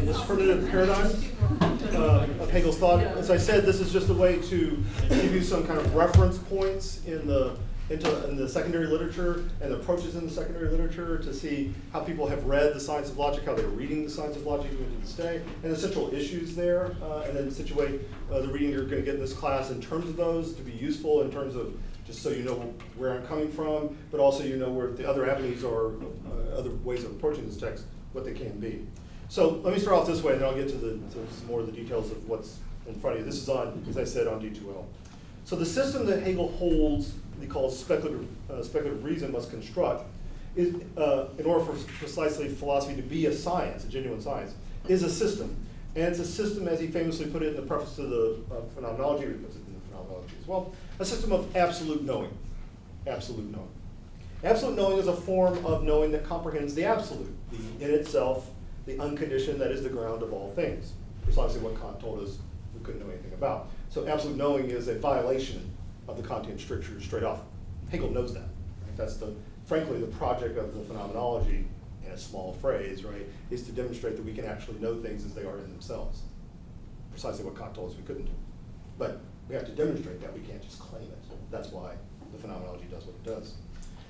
this hermeneutic paradigm of Hegel's thought. As I said, this is just a way to give you some kind of reference points in the secondary literature and the approaches in the secondary literature to see how people have read the science of logic, how they're reading the science of logic even to this day, and the central issues there, and then situate the reading you're going to get in this class in terms of those to be useful in terms of just so you know where I'm coming from, but also you know where the other avenues or other ways of approaching this text, what they can be. So let me start off this way, and then I'll get to some more of the details of what's in front of you. This is on, as I said, on D2L. So the system that Hegel holds, he calls speculative reason must construct, is, in order for precisely philosophy to be a science, a genuine science, is a system. And it's a system, as he famously put it in the preface to the Phenomenology, or he puts it in the Phenomenology as well, a system of absolute knowing. Absolute knowing. Absolute knowing is a form of knowing that comprehends the absolute, the in itself, the unconditioned, that is the ground of all things. Precisely what Kant told us we couldn't know anything about. So absolute knowing is a violation of the Kantian stricture straight off. Hegel knows that. Right? That's frankly, the project of the phenomenology, in a small phrase, right, is to demonstrate that we can actually know things as they are in themselves. Precisely what Kant told us we couldn't do. But we have to demonstrate that, we can't just claim it. That's why the phenomenology does what it does.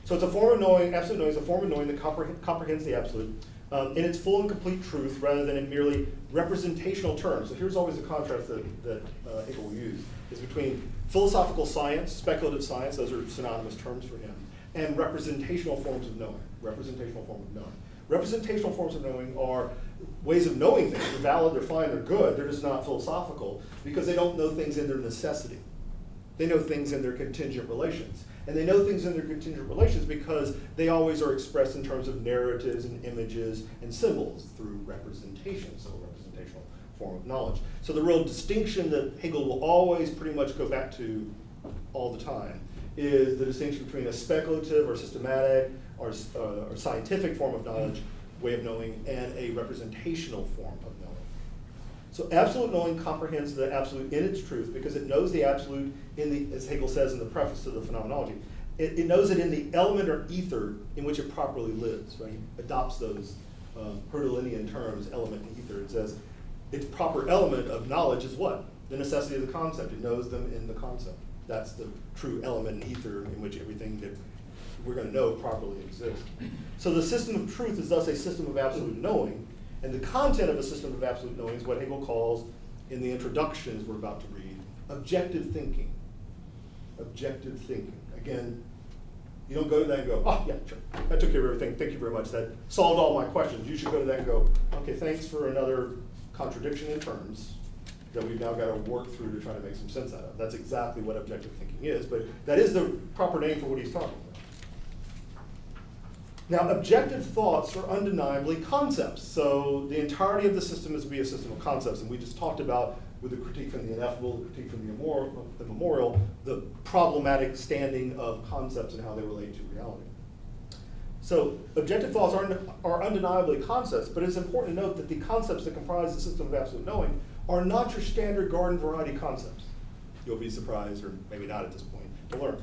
So it's a form of knowing, absolute knowing is a form of knowing that comprehends the absolute in its full and complete truth rather than in merely representational terms. So here's always the contrast that Hegel will use, is between philosophical science, speculative science, those are synonymous terms for him, and representational forms of knowing. Representational forms of knowing. Representational forms of knowing are ways of knowing things. They're valid, they're fine, they're good. They're just not philosophical because they don't know things in their necessity. They know things in their contingent relations. And they know things in their contingent relations because they always are expressed in terms of narratives and images and symbols through representation, so a representational form of knowledge. So the real distinction that Hegel will always pretty much go back to all the time is the distinction between a speculative or systematic or scientific form of knowledge, way of knowing, and a representational form of knowing. So absolute knowing comprehends the absolute in its truth because it knows the absolute in the, as Hegel says in the preface to the Phenomenology, it knows it in the element or ether in which it properly lives, right? He adopts those Hegelian terms, element and ether. It says its proper element of knowledge is what? The necessity of the concept. It knows them in the concept. That's the true element and ether in which everything that we're going to know properly exists. So the system of truth is thus a system of absolute knowing, and the content of a system of absolute knowing is what Hegel calls, in the introductions we're about to read, objective thinking. Objective thinking. Again, you don't go to that and go, oh yeah, sure, that took care of everything, thank you very much, that solved all my questions. You should go to that and go, okay, thanks for another contradiction in terms that we've now got to work through to try to make some sense out of. That's exactly what objective thinking is, but that is the proper name for what he's talking about. Now, objective thoughts are undeniably concepts. So the entirety of the system is to be a system of concepts, and we just talked about, with the critique from the ineffable, the critique from the memorial, the problematic standing of concepts and how they relate to reality. So objective thoughts are undeniably concepts, but it's important to note that the concepts that comprise the system of absolute knowing are not your standard garden variety concepts. You'll be surprised, or maybe not at this point, to learn.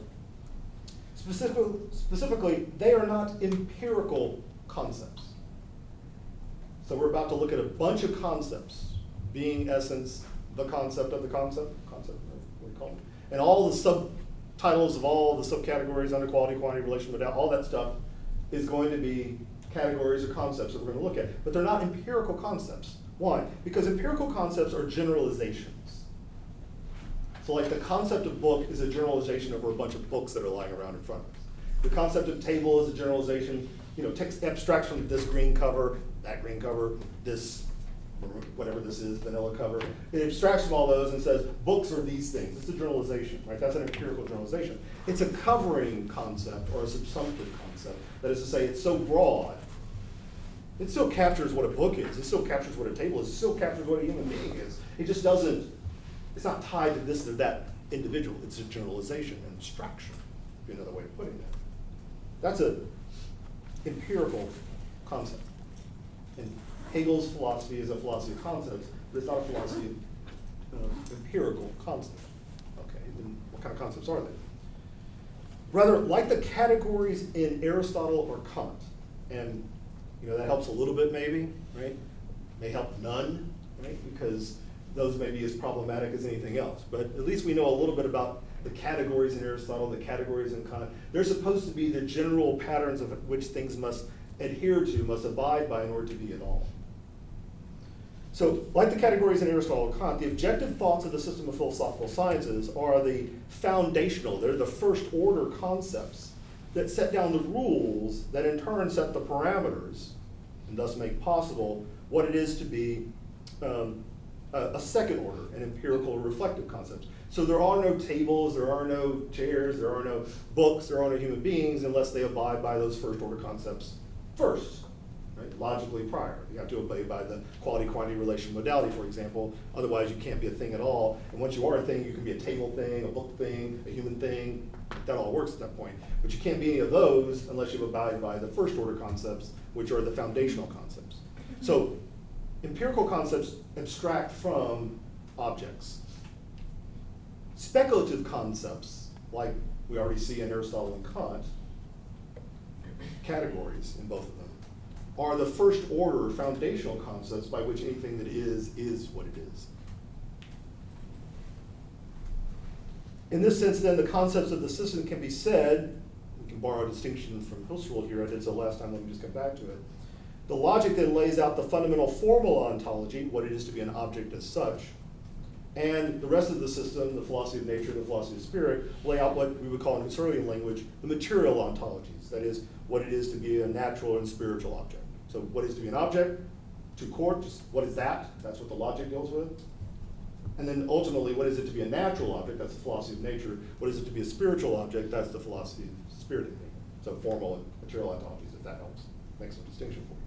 Specifically, they are not empirical concepts. So we're about to look at a bunch of concepts, being, essence, the concept of the concept, what do you call it? And all the subtitles of all the subcategories under quality, quantity, relation, modality, all that stuff is going to be categories or concepts that we're going to look at. But they're not empirical concepts. Why? Because empirical concepts are generalizations. So like the concept of book is a generalization over a bunch of books that are lying around in front of us. The concept of table is a generalization, text abstracts from this green cover, that green cover, this, whatever this is, vanilla cover. It abstracts from all those and says, books are these things. It's a generalization, right? That's an empirical generalization. It's a covering concept or a subsumptive concept. That is to say, it's so broad, it still captures what a book is. It still captures what a table is. It still captures what a human being is. It just doesn't, it's not tied to this or that individual. It's a generalization, an abstraction, would be another way of putting that. That's an empirical concept. And Hegel's philosophy is a philosophy of concepts, but it's not a philosophy of empirical concepts. Okay, then what kind of concepts are they? Rather, like the categories in Aristotle or Kant, and that helps a little bit maybe, right? may help none, right? Because those may be as problematic as anything else. But at least we know a little bit about the categories in Aristotle, the categories in Kant. They're supposed to be the general patterns of which things must adhere to, must abide by in order to be at all. So, like the categories in Aristotle and Kant, the objective thoughts of the system of philosophical sciences are the foundational, they're the first order concepts that set down the rules that in turn set the parameters and thus make possible what it is to be a second order, an empirical or reflective concept. So there are no tables, there are no chairs, there are no books, there are no human beings unless they abide by those first order concepts first, right? Logically prior. You have to obey by the quality-quantity relation modality, for example. Otherwise, you can't be a thing at all. And once you are a thing, you can be a table thing, a book thing, a human thing. That all works at that point. But you can't be any of those unless you abide by the first order concepts, which are the foundational concepts. So empirical concepts abstract from objects. Speculative concepts, like we already see in Aristotle and Kant, categories in both of them, are the first order foundational concepts by which anything that is what it is. In this sense, then, the concepts of the system can be said, we can borrow a distinction from Husserl here, I did so last time, let me just come back to it. The logic then lays out the fundamental formal ontology, what it is to be an object as such, and the rest of the system, the philosophy of nature, the philosophy of spirit, lay out what we would call in Husserlian language, the material ontologies, that is, what it is to be a natural and spiritual object. So what is to be an object? To court, just what is that? That's what the logic deals with. And then ultimately, what is it to be a natural object? That's the philosophy of nature. What is it to be a spiritual object? That's the philosophy of spirit and nature. So formal and material ontologies, if that helps make some distinction for you.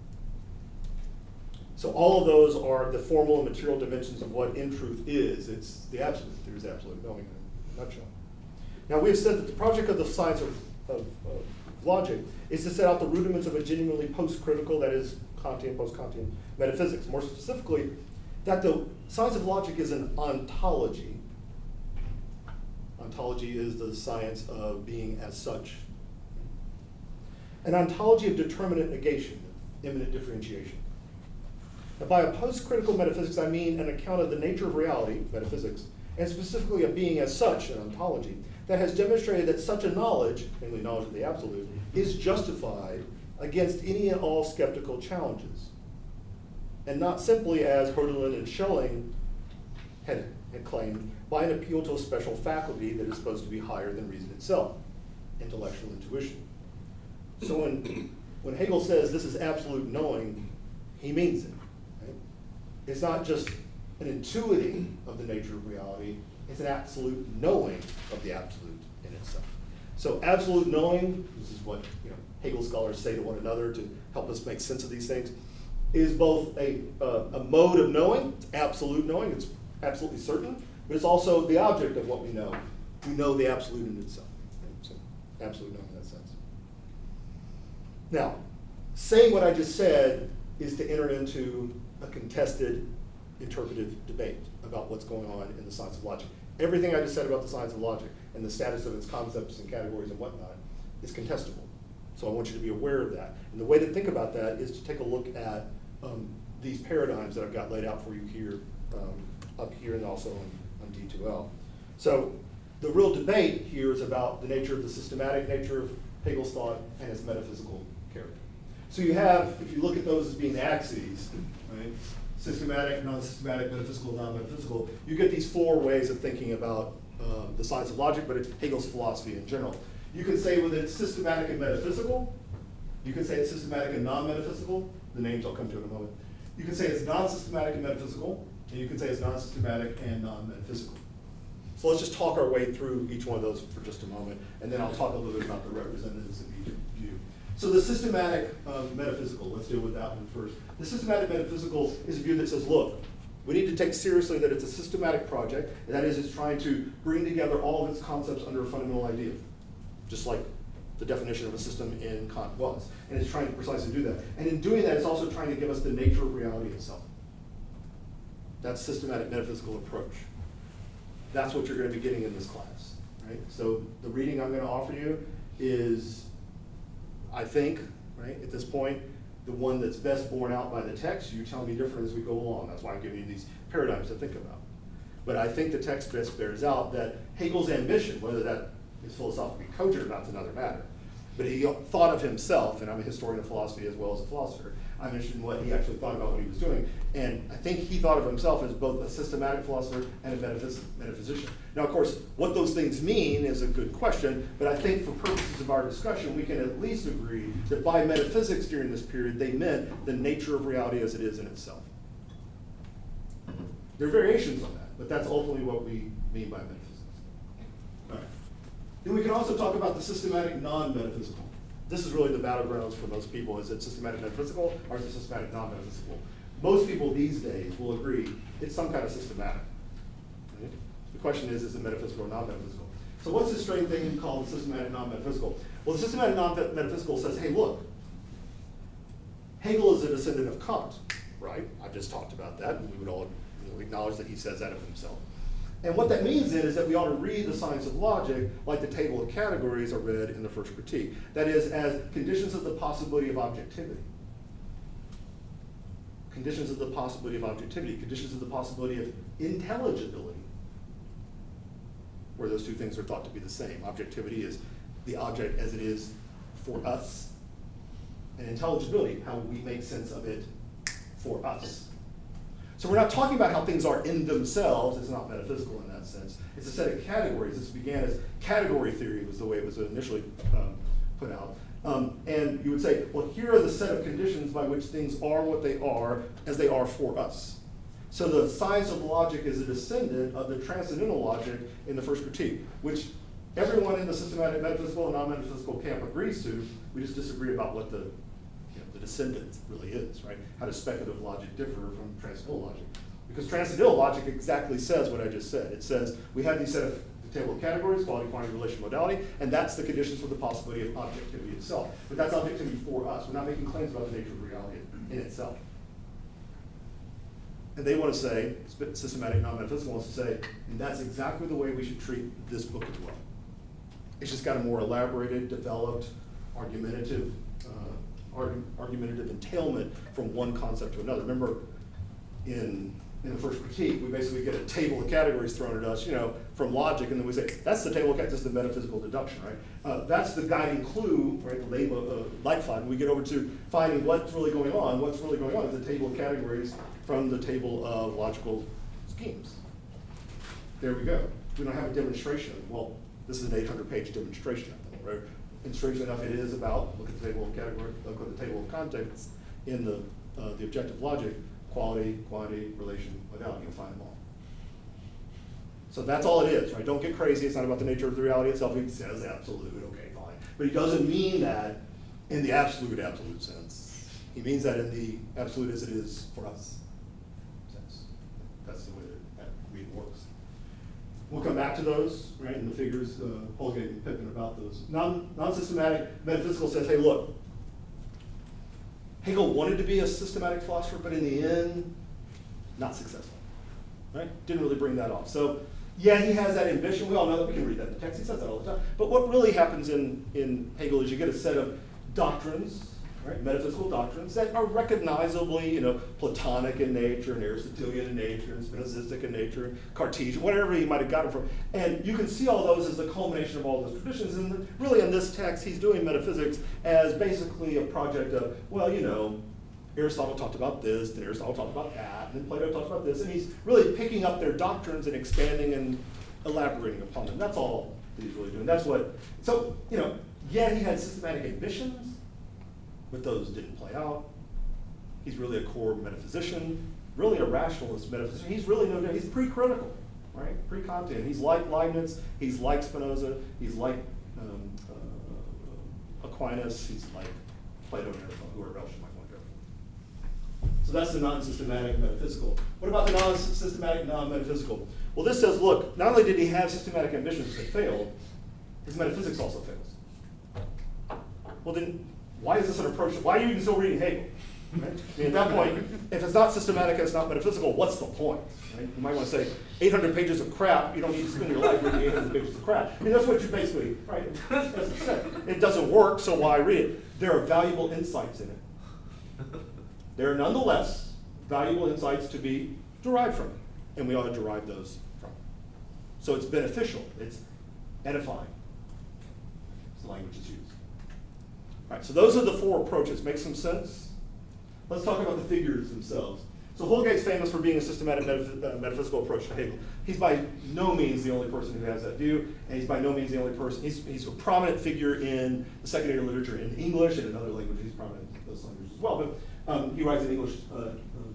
So all of those are the formal and material dimensions of what in truth is. It's the absolute. There's absolute knowing in a nutshell. Now we have said that the project of the science of logic is to set out the rudiments of a genuinely post-critical, that is Kantian, post-Kantian metaphysics. More specifically, that the science of logic is an ontology. Ontology is the science of being as such. An ontology of determinate negation, immanent differentiation. Now, by a post-critical metaphysics, I mean an account of the nature of reality, metaphysics, and specifically of being as such, an ontology, that has demonstrated that such a knowledge, namely knowledge of the absolute, is justified against any and all skeptical challenges. And not simply, as Hölderlin and Schelling had claimed, by an appeal to a special faculty that is supposed to be higher than reason itself, intellectual intuition. So when Hegel says this is absolute knowing, he means it. Right? It's not just an intuiting of the nature of reality, it's an absolute knowing of the absolute in itself. So absolute knowing, this is what Hegel scholars say to one another to help us make sense of these things, is both a mode of knowing, it's absolute knowing, it's absolutely certain, but it's also the object of what we know. We know the absolute in itself. Right? So absolute knowing in that sense. Now, saying what I just said is to enter into a contested interpretive debate about what's going on in the science of logic. Everything I just said about the science of logic and the status of its concepts and categories and whatnot is contestable. So I want you to be aware of that. And the way to think about that is to take a look at these paradigms that I've got laid out for you here, up here and also on D2L. So the real debate here is about the nature of the systematic nature of Hegel's thought and its metaphysical character. So you have, if you look at those as being the axes, right? Systematic, non-systematic, metaphysical, non-metaphysical, you get these four ways of thinking about the science of logic, but it's Hegel's philosophy in general. You can say whether it's systematic and metaphysical. You can say it's systematic and non-metaphysical. The names I'll come to in a moment. You can say it's non-systematic and metaphysical, and you can say it's non-systematic and non-metaphysical. So let's just talk our way through each one of those for just a moment, and then I'll talk a little bit about the representatives of each view. So the systematic metaphysical, let's deal with that one first. The systematic metaphysical is a view that says, look, we need to take seriously that it's a systematic project, and that is it's trying to bring together all of its concepts under a fundamental idea, just like the definition of a system in Kant was. And it's trying to precisely do that. And in doing that, it's also trying to give us the nature of reality itself. That's systematic metaphysical approach. That's what you're going to be getting in this class, right? So the reading I'm going to offer you is, I think, right, at this point, the one that's best borne out by the text. You tell me different as we go along. That's why I'm giving you these paradigms to think about. But I think the text best bears out that Hegel's ambition, whether that is philosophically cogent or not, is another matter. But he thought of himself, and I'm a historian of philosophy as well as a philosopher. I'm interested in what he actually thought about what he was doing. And I think he thought of himself as both a systematic philosopher and a metaphysician. Now, of course, what those things mean is a good question, but I think for purposes of our discussion, we can at least agree that by metaphysics during this period, they meant the nature of reality as it is in itself. There are variations on that, but that's ultimately what we mean by metaphysics. All right. Then we can also talk about the systematic non-metaphysical. This is really the battlegrounds for most people. Is it systematic metaphysical or is it systematic non-metaphysical? Most people these days will agree it's some kind of systematic. Right? The question is it metaphysical or non-metaphysical? So what's this strange thing called systematic non-metaphysical? Well, the systematic non-metaphysical says, hey, look, Hegel is a descendant of Kant, right? I just talked about that, and we would all acknowledge that he says that of himself. And what that means then is that we ought to read the science of logic like the table of categories are read in the first critique. That is, as conditions of the possibility of objectivity. Conditions of the possibility of objectivity, conditions of the possibility of intelligibility, where those two things are thought to be the same. Objectivity is the object as it is for us, and intelligibility, how we make sense of it for us. So we're not talking about how things are in themselves. It's not metaphysical in that sense. It's a set of categories. This began as category theory was the way it was initially put out. And you would say, well, here are the set of conditions by which things are what they are as they are for us. So the science of logic is a descendant of the transcendental logic in the first critique, which everyone in the systematic metaphysical and non-metaphysical camp agrees to. We just disagree about what the descendant really is, right? How does speculative logic differ from transcendental logic? Because transcendental logic exactly says what I just said. It says we have these set of the table of categories, quality, quantity, relation, modality, and that's the conditions for the possibility of objectivity itself. But that's objectivity for us. We're not making claims about the nature of reality in itself. And they want to say, systematic non-metaphysical wants to say, and that's exactly the way we should treat this book as well. It's just got a more elaborated, developed, argumentative entailment from one concept to another. Remember, in the first critique, we basically get a table of categories thrown at us, from logic, and then we say, that's the table of categories, that's the metaphysical deduction, right? That's the guiding clue, right, the label, Lightfine. When we get over to finding what's really going on is the table of categories from the table of logical schemes. There we go. We don't have a demonstration. Well, this is an 800-page demonstration, right? And strangely enough, it is about, look at the table of category, look at the table of contexts in the objective logic, quality, quantity, relation, modality. You'll find them all. So that's all it is, right? Don't get crazy. It's not about the nature of the reality itself. He says absolute, okay, fine. But he doesn't mean that in the absolute sense. He means that in the absolute as it is for us sense. That's the way that reading works. We'll come back to those, right, in the figures, Houlgate and Pippin about those. Non-systematic metaphysical says, hey, look, Hegel wanted to be a systematic philosopher, but in the end, not successful, right? Didn't really bring that off. So, yeah, he has that ambition. We all know that. We can read that in the text. He says that all the time. But what really happens in Hegel is you get a set of doctrines, right, metaphysical doctrines that are recognizably, Platonic in nature, and Aristotelian in nature, and Spinozistic in nature, Cartesian, whatever he might have gotten from. And you can see all those as the culmination of all those traditions. And really in this text, he's doing metaphysics as basically a project of, well, Aristotle talked about this, then Aristotle talked about that, and then Plato talked about this. And he's really picking up their doctrines and expanding and elaborating upon them. That's all that he's really doing. That's what, so, yeah, he had systematic ambitions, but those didn't play out. He's really a core metaphysician, really a rationalist metaphysician. He's really he's pre-critical, right? Pre-Kantian. He's like Leibniz, he's like Spinoza, he's like Aquinas, he's like Plato and Aristotle, whoever else you might want to go. So that's the non-systematic metaphysical. What about the non-systematic non-metaphysical? Well, this says, look, not only did he have systematic ambitions that failed, his metaphysics also fails. Well, then, why is this an approach? Why are you even still reading Hegel? Right? I mean, at that point, if it's not systematic and it's not metaphysical, what's the point? Right? You might want to say 800 pages of crap. You don't need to spend your life reading 800 pages of crap. I mean, that's what you basically, right? As it said, it doesn't work, so why read it? There are valuable insights in it. there are nonetheless valuable insights to be derived from it, and we ought to derive those from it. So it's beneficial, it's edifying. It's the language that's used. All right, so those are the four approaches. Make some sense? Let's talk about the figures themselves. So Houlgate's famous for being a systematic metaphysical approach to Hegel. He's by no means the only person who has that view, and he's by no means the only person. He's a prominent figure in the secondary literature in English and in other languages. He's prominent in those languages as well, but he writes in English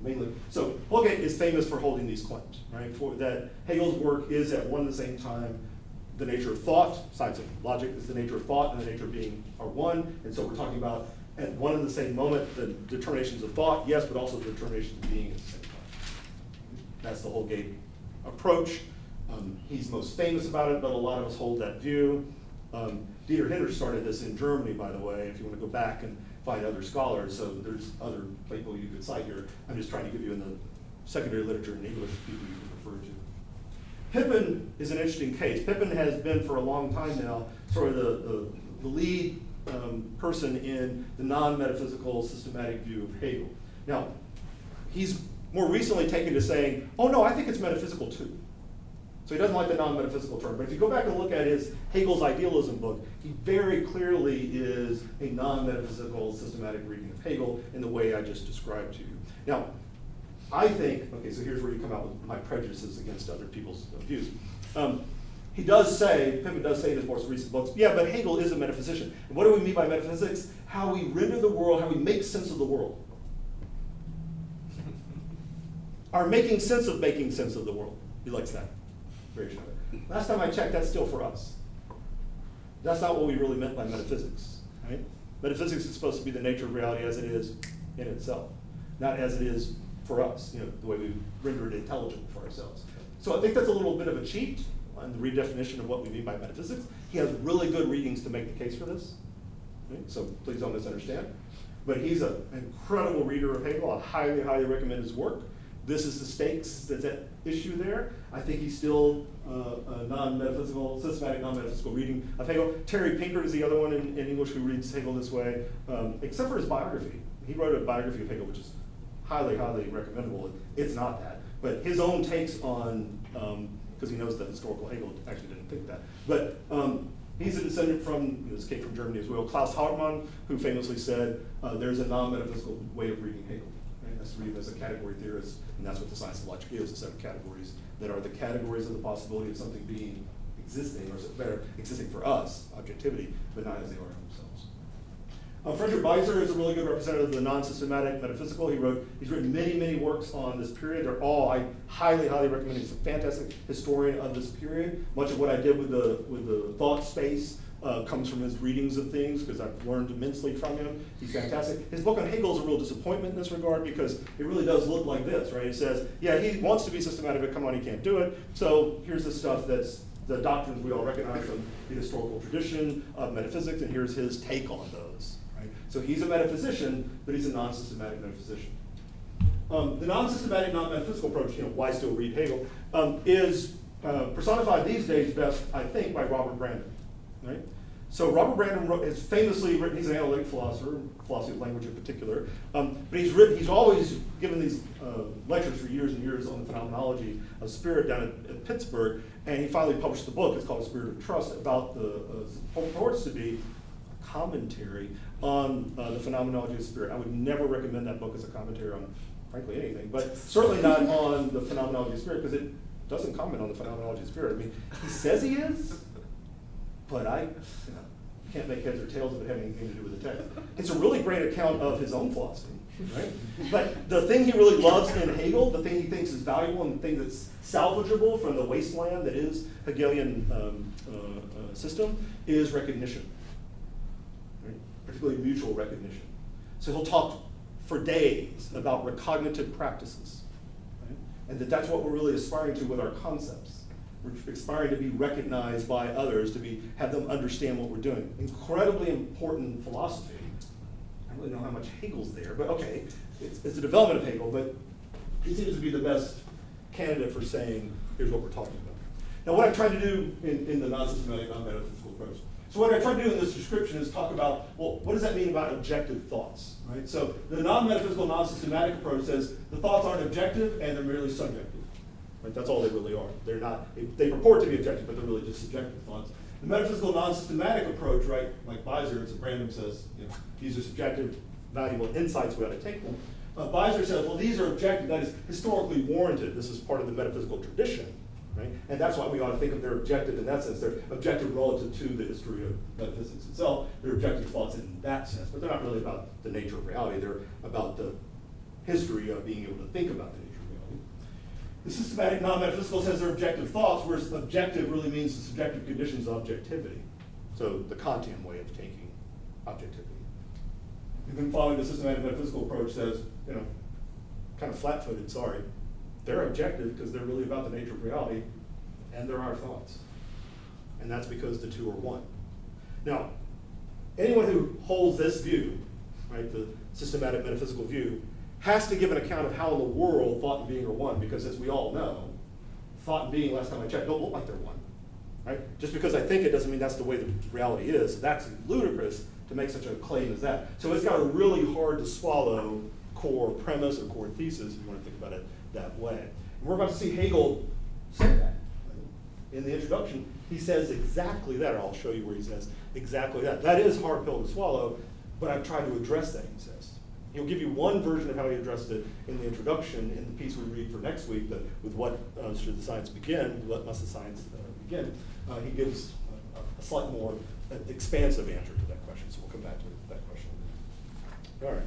mainly. So Houlgate is famous for holding these claims, right? For that Hegel's work is at one and the same time the nature of thought, science of logic is the nature of thought, and the nature of being are one. And so we're talking about at one and the same moment the determinations of thought, yes, but also the determinations of being at the same time. That's the Houlgate approach. He's most famous about it, but a lot of us hold that view. Dieter Hinrich started this in Germany, by the way, if you want to go back and find other scholars. So there's other people you could cite here. I'm just trying to give you in the secondary literature in English people you can refer to. Pippin is an interesting case. Pippin has been for a long time now sort of the lead person in the non-metaphysical systematic view of Hegel. Now, he's more recently taken to saying, oh no, I think it's metaphysical too. So he doesn't like the non-metaphysical term, but if you go back and look at his Hegel's Idealism book, he very clearly is a non-metaphysical systematic reading of Hegel in the way I just described to you. Now, I think, okay, so here's where you come out with my prejudices against other people's views. He does say, Pippin does say in his most recent books, yeah, but Hegel is a metaphysician. And what do we mean by metaphysics? How we render the world, how we make sense of the world. Our making sense of the world. He likes that variation of it. Last time I checked, that's still for us. That's not what we really meant by metaphysics, right? Metaphysics is supposed to be the nature of reality as it is in itself, not as it is for us, the way we render it intelligent for ourselves. So I think that's a little bit of a cheat on the redefinition of what we mean by metaphysics. He has really good readings to make the case for this, right? So please don't misunderstand. But he's an incredible reader of Hegel. I highly, highly recommend his work. This is the stakes that's at issue there. I think he's still a non-metaphysical, systematic non-metaphysical reading of Hegel. Terry Pinkert is the other one in English who reads Hegel this way, except for his biography. He wrote a biography of Hegel, which is highly, highly recommendable. It's not that. But his own takes on, because he knows that historical Hegel actually didn't think that. But he's a descendant from, this came from Germany as well, Klaus Hartmann, who famously said, there's a non-metaphysical way of reading Hegel. Right? That's to read him as a category theorist, and that's what the science of logic is, a set of categories that are the categories of the possibility of something being existing, or better, existing for us, objectivity, but not as they are themselves. Fredrick Beiser is a really good representative of the non-systematic metaphysical. He's written many, many works on this period. They're all, I highly, highly recommend. He's a fantastic historian of this period. Much of what I did with the thought space comes from his readings of things, because I've learned immensely from him. He's fantastic. His book on Hegel is a real disappointment in this regard, because it really does look like this, right? It says, yeah, he wants to be systematic, but come on, he can't do it. So here's the stuff that's the doctrines we all recognize from the historical tradition of metaphysics, and here's his take on those. So he's a metaphysician, but he's a non-systematic metaphysician. The non-systematic, non-metaphysical approach, why still read Hegel, is personified these days best, I think, by Robert Brandom. Right? So Robert Brandom has famously written, he's an analytic philosopher, philosophy of language in particular, but he's always given these lectures for years and years on the phenomenology of spirit down at Pittsburgh, and he finally published the book, it's called The Spirit of Trust, about the purports to be commentary on the phenomenology of spirit. I would never recommend that book as a commentary on, frankly, anything, but certainly not on the phenomenology of spirit, because it doesn't comment on the phenomenology of spirit. I mean, he says he is, but I can't make heads or tails of it having anything to do with the text. It's a really great account of his own philosophy, right? But the thing he really loves in Hegel, the thing he thinks is valuable, and the thing that's salvageable from the wasteland that is Hegelian system, is recognition. Particularly mutual recognition. So he'll talk for days about recognitive practices, right? And that's what we're really aspiring to with our concepts. We're aspiring to be recognized by others, to have them understand what we're doing. Incredibly important philosophy. I don't really know how much Hegel's there, but okay, it's a development of Hegel, but he seems to be the best candidate for saying, here's what we're talking about. Now what I'm trying to do in the non-systematic, non-metaphysical approach So what I tried to do in this description is talk about, well, what does that mean about objective thoughts, right? So the non-metaphysical, non-systematic approach says the thoughts aren't objective and they're merely subjective, right? That's all they really are. They're not, they purport to be objective, but they're really just subjective thoughts. The metaphysical, non-systematic approach, right, like Beiser and Brandom says, you know, these are subjective, valuable insights, we ought to take them. Beiser says, well, these are objective, that is historically warranted. This is part of the metaphysical tradition. Right? And that's why we ought to think of their objective in that sense. They're objective relative to the history of metaphysics itself. They're objective thoughts in that sense, but they're not really about the nature of reality. They're about the history of being able to think about the nature of reality. The systematic non-metaphysical says they're objective thoughts, whereas objective really means the subjective conditions of objectivity. So the Kantian way of taking objectivity. And then following the systematic metaphysical approach says, you know, kind of flat-footed, sorry. They're objective because they're really about the nature of reality, and they're our thoughts. And that's because the two are one. Now, anyone who holds this view, right, the systematic metaphysical view, has to give an account of how in the world thought and being are one, because as we all know, thought and being, last time I checked, don't look like they're one. Right? Just because I think it doesn't mean that's the way the reality is. That's ludicrous to make such a claim as that. So it's got a really hard to swallow core premise or core thesis, if you want to think about it that way. And we're about to see Hegel say that. In the introduction, he says exactly that, or I'll show you where he says exactly that. That is a hard pill to swallow, but I've tried to address that, he says. He'll give you one version of how he addressed it in the introduction in the piece we read for next week, with what should the science begin, what must the science begin. He gives a slightly more expansive answer to that question, so we'll come back to that question. All right.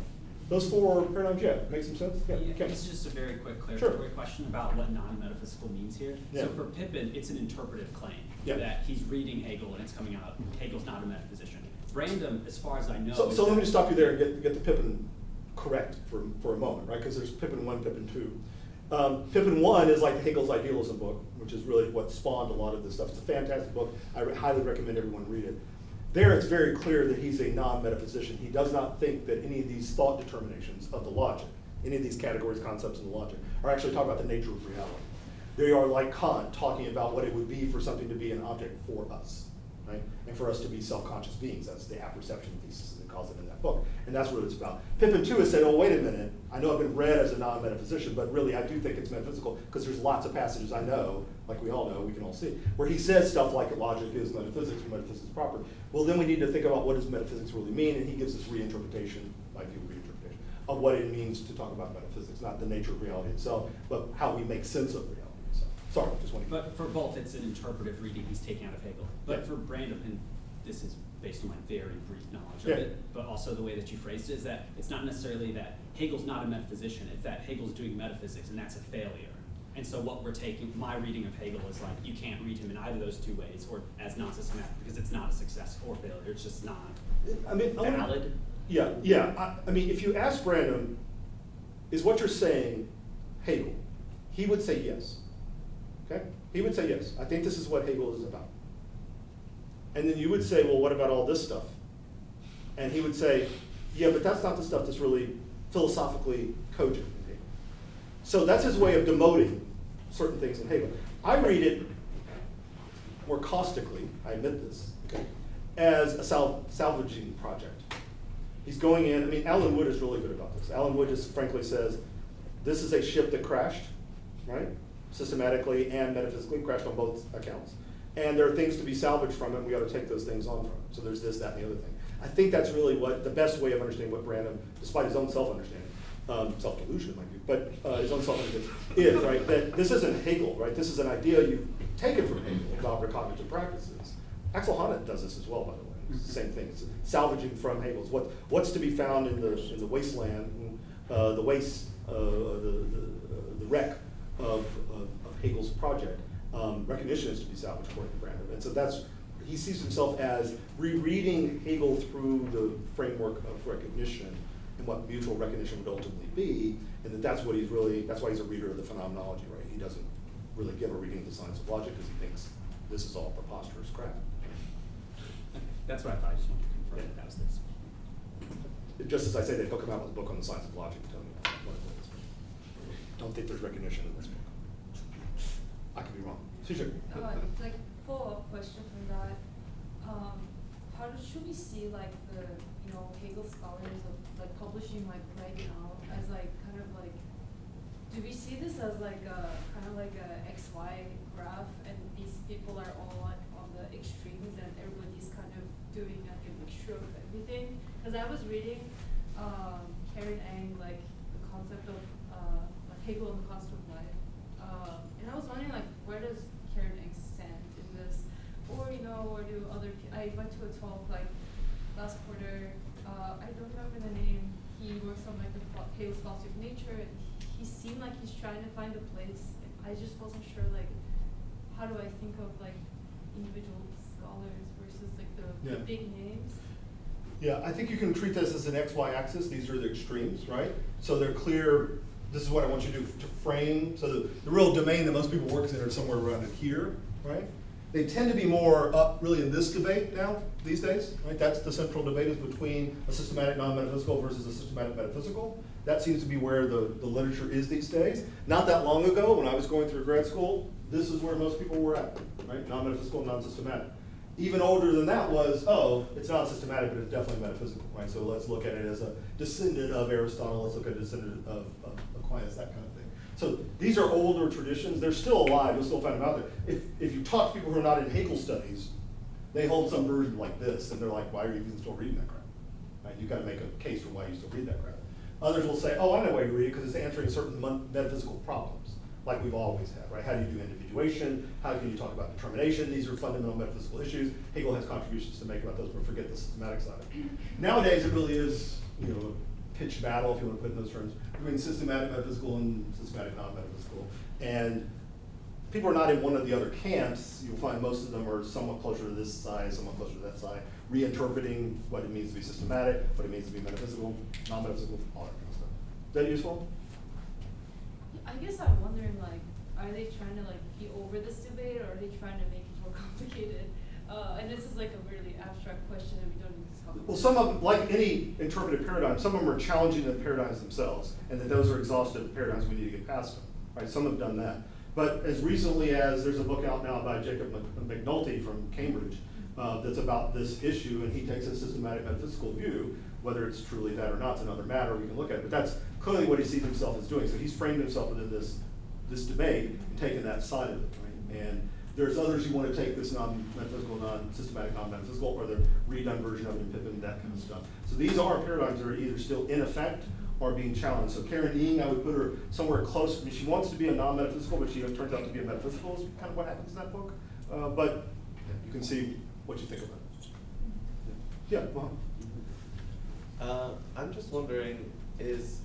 Those four paradigms, yeah, make some sense? Yeah, it's just a very quick clarificatory question about what non-metaphysical means here. Yeah. So for Pippin, it's an interpretive claim that he's reading Hegel and it's coming out, Hegel's not a metaphysician. Brandom, as far as I know. So let me just stop you there and get the Pippin correct for a moment, right? Because there's Pippin 1, Pippin 2. Pippin 1 is like Hegel's idealism book, which is really what spawned a lot of this stuff. It's a fantastic book. I highly recommend everyone read it. There it's very clear that he's a non-metaphysician. He does not think that any of these thought determinations of the logic, any of these categories, concepts in the logic, are actually talking about the nature of reality. They are like Kant, talking about what it would be for something to be an object for us, right? And for us to be self-conscious beings. That's the apperception thesis, as he calls it in that book. And that's what it's about. Pippin 2 is saying, oh, wait a minute. I know I've been read as a non-metaphysician, but really I do think it's metaphysical, because there's lots of passages I know, like we all know, we can all see, where he says stuff like logic is metaphysics or metaphysics proper. Well, then we need to think about what does metaphysics really mean, and he gives this reinterpretation, my view, reinterpretation, of what it means to talk about metaphysics, not the nature of reality itself, but how we make sense of reality. So, sorry, just want to. But for both, it's an interpretive reading he's taking out of Hegel. But for Brandom, and this is based on my very brief knowledge of it, but also the way that you phrased it, is that it's not necessarily that Hegel's not a metaphysician, it's that Hegel's doing metaphysics, and that's a failure. And so what we're taking, my reading of Hegel is like, you can't read him in either of those two ways, or as non-systematic, because it's not a success or failure, it's just not valid. I mean, if you ask Brandom, is what you're saying Hegel? He would say yes, okay? He would say yes. I think this is what Hegel is about. And then you would say, well, what about all this stuff? And he would say, yeah, but that's not the stuff that's really philosophically cogent in Hegel. So that's his way of demoting certain things in Hegel. I read it more caustically, I admit this, okay, as a salvaging project. He's going in, I mean, Alan Wood is really good about this. Alan Wood just frankly says, this is a ship that crashed, right? Systematically and metaphysically, crashed on both accounts. And there are things to be salvaged from it, and we ought to take those things on from it. So there's this, that, and the other thing. I think that's really what the best way of understanding what Brandom, despite his own self-understanding, self-delusion it might be, but his own self-understanding is, right? That this isn't Hegel, right? This is an idea you've taken from Hegel about recognitive practices. Axel Honneth does this as well, by the way. It's the same thing. It's salvaging from Hegel's. What's to be found in the wasteland, the waste, the wreck of Hegel's project. Recognition is to be salvaged according to Brandom. And so he sees himself as rereading Hegel through the framework of recognition and what mutual recognition would ultimately be, and that's why he's a reader of the phenomenology, right? He doesn't really give a reading of the science of logic because he thinks this is all preposterous crap. That's what I thought. I just wanted to confirm that was this. Just as I say, they come out with a book on the science of logic and tell me what it is. Don't think there's recognition in this book. I could be wrong. Sure. Like follow-up question from that. should we see like the Hegel scholars of like publishing like right now as like kind of like, do we see this as like a kind of like a XY graph, and these people are all like on the extremes and everybody's kind of doing like a mixture of everything? Because I was reading Karen Eng, like the concept of like Hegel and the concept of life, and I was wondering like where does Karen Eng stand in this, or or do other I went to a talk like last quarter. I don't remember the name. He works on like the Hegel's philosophy of nature, and he seemed like he's trying to find a place. I just wasn't sure like how do I think of like individual scholars versus like the big names. Yeah, I think you can treat this as an XY axis. These are the extremes, right? So they're clear. This is what I want you to do to frame. So the real domain that most people work in are somewhere around here, right? They tend to be more up really in this debate now, these days, right? That's the central debate, is between a systematic non-metaphysical versus a systematic metaphysical. That seems to be where the literature is these days. Not that long ago, when I was going through grad school, this is where most people were at, right? Non-metaphysical, non-systematic. Even older than that was, oh, it's not systematic, but it's definitely metaphysical, right? So let's look at it as a descendant of Aristotle, let's look at a descendant of Aquinas, that kind of thing. So these are older traditions. They're still alive. You'll still find them out there. If you talk to people who are not in Hegel studies, they hold some version like this, and they're like, why are you even still reading that crap? Right? You've got to make a case for why you still read that crap. Others will say, oh, I know why you read it, because it's answering certain metaphysical problems, like we've always had, right? How do you do individuation? How can you talk about determination? These are fundamental metaphysical issues. Hegel has contributions to make about those, but forget the systematic side. Nowadays, it really is, a pitched battle, if you want to put it in those terms, between systematic metaphysical and systematic non-metaphysical. And people are not in one of the other camps. You'll find most of them are somewhat closer to this side, somewhat closer to that side, reinterpreting what it means to be systematic, what it means to be metaphysical, non-metaphysical, all that kind of stuff. Is that useful? I guess I'm wondering, like, are they trying to like be over this debate, or are they trying to make it more complicated? And this is like a really abstract question that we don't need to talk about. Well, some of them, like any interpretive paradigm, some of them are challenging the paradigms themselves, and that those are exhaustive paradigms, we need to get past them, right? Some have done that. But as recently as, there's a book out now by Jacob McNulty from Cambridge that's about this issue, and he takes a systematic metaphysical view. Whether it's truly that or not is another matter, we can look at it, but that's clearly what he sees himself as doing. So he's framed himself within this debate and taken that side of it, right? And there's others who want to take this non-metaphysical, non-systematic, non-metaphysical, or the redone version of it in Pippin, that kind of stuff. So these are paradigms that are either still in effect or being challenged. So Karen Eng, I would put her somewhere close. I mean, she wants to be a non-metaphysical, but she turns out to be a metaphysical, is kind of what happens in that book. But you can see what you think about it. Yeah, Mohammed. I'm just wondering, is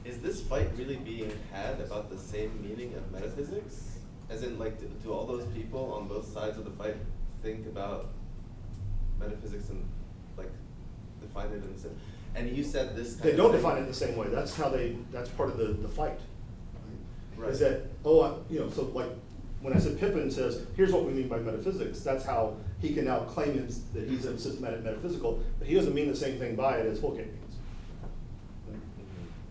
this fight really being had about the same meaning of metaphysics? As in, like, do all those people on both sides of the fight think about metaphysics and, like, define it in the same? And you said this kind They of don't thing. define it the same way. That's how that's part of the fight. Right. Is that, so like, when I said Pippin says, here's what we mean by metaphysics, that's how he can now claim that he's a systematic metaphysical, but he doesn't mean the same thing by it as Houlgate means.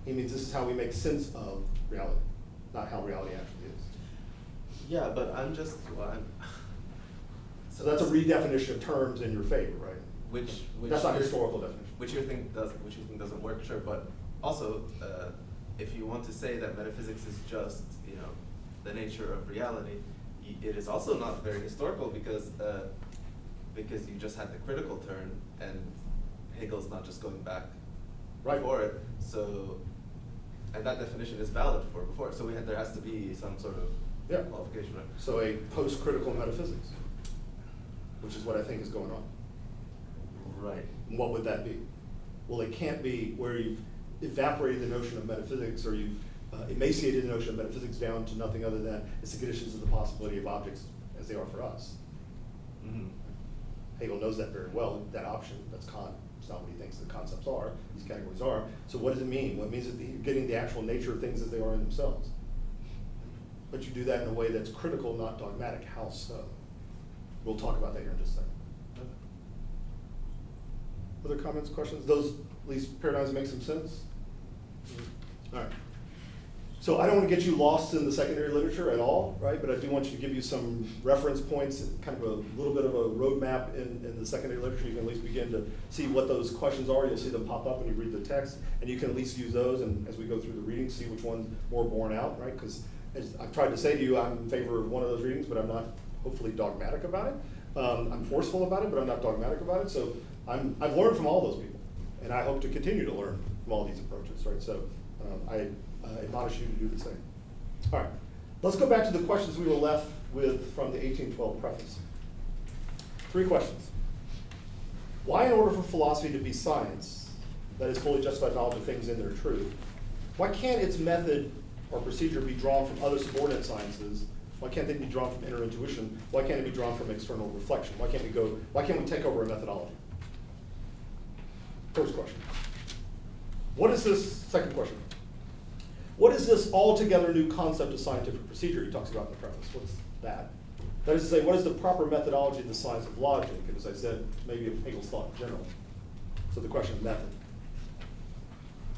He means this is how we make sense of reality, not how reality actually is. Yeah, but I'm just, So that's a redefinition of terms in your favor, right? Which That's not a historical definition. Which you think doesn't work, sure, but also, if you want to say that metaphysics is just, the nature of reality, it is also not very historical because you just had the critical turn, and Hegel's not just going back before it. So, and that definition is valid for before. So there has to be some sort of qualification, right? So a post-critical metaphysics, which is what I think is going on. Right. And what would that be? Well, it can't be where you've evaporated the notion of metaphysics, or you've emaciated the notion of metaphysics down to nothing other than its conditions of the possibility of objects as they are for us. Mm-hmm. Hegel knows that very well, that option, that's Kant. It's not what he thinks the concepts are, these categories are. So what does it mean? Well, it means that you're getting the actual nature of things as they are in themselves. But you do that in a way that's critical, not dogmatic. How so? We'll talk about that here in just a second. Other comments, questions? Those, at least paradigms make some sense? All right. So I don't want to get you lost in the secondary literature at all, right? But I do want you to give you some reference points, kind of a little bit of a roadmap in the secondary literature. You can at least begin to see what those questions are. You'll see them pop up when you read the text, and you can at least use those, and as we go through the readings, see which one's more borne out, right? Because as I've tried to say to you, I'm in favor of one of those readings, but I'm not hopefully dogmatic about it. I'm forceful about it, but I'm not dogmatic about it. So I've learned from all those people, and I hope to continue to learn from all these approaches, right? So I admonish you to do the same. All right, let's go back to the questions we were left with from the 1812 preface. 3 questions. Why, in order for philosophy to be science, that is fully justified knowledge of things in their truth, why can't its method or procedure be drawn from other subordinate sciences? Why can't they be drawn from inner intuition? Why can't it be drawn from external reflection? Why can't we take over a methodology? First question. What is this, second question? What is this altogether new concept of scientific procedure he talks about in the preface? What's that? That is to say, what is the proper methodology of the science of logic? And as I said, maybe of Hegel's thought in general. So the question of method.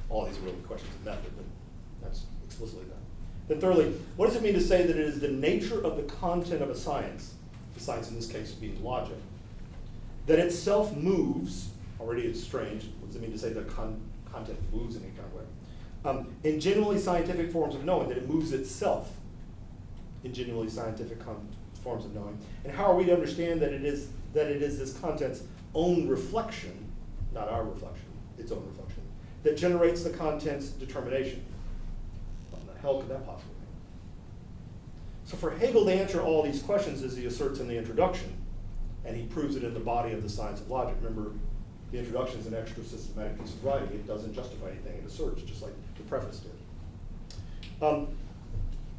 All these are really questions of method, but that's explicitly done. Then thirdly, what does it mean to say that it is the nature of the content of a science, the science in this case being logic, that itself moves, already it's strange, what does it mean to say that content moves in any kind of way? In genuinely scientific forms of knowing, that it moves itself in genuinely scientific forms of knowing. And how are we to understand that it is this content's own reflection, not our reflection, its own reflection, that generates the content's determination? What the hell could that possibly mean? So for Hegel to answer all these questions, as he asserts in the introduction, and he proves it in the body of the science of logic. Remember, the introduction is an extra systematic piece of writing. It doesn't justify anything, it asserts, just like the preface did.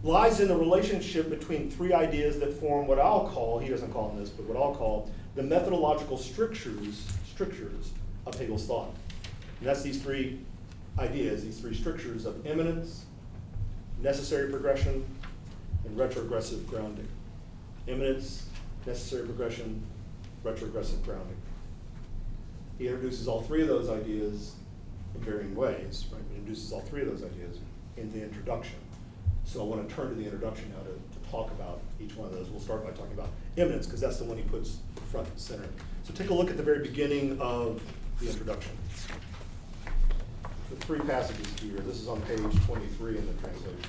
Lies in the relationship between 3 ideas that form what I'll call, he doesn't call them this, but what I'll call the methodological strictures of Hegel's thought. And that's these 3 ideas, these 3 strictures of immanence, necessary progression, and retrogressive grounding. Immanence, necessary progression, retrogressive grounding. He introduces all 3 of those ideas in varying ways, right? He introduces all 3 of those ideas in the introduction. So I want to turn to the introduction now to talk about each one of those. We'll start by talking about immanence, because that's the one he puts front and center. So take a look at the very beginning of the introduction. The 3 passages here. This is on page 23 in the translation.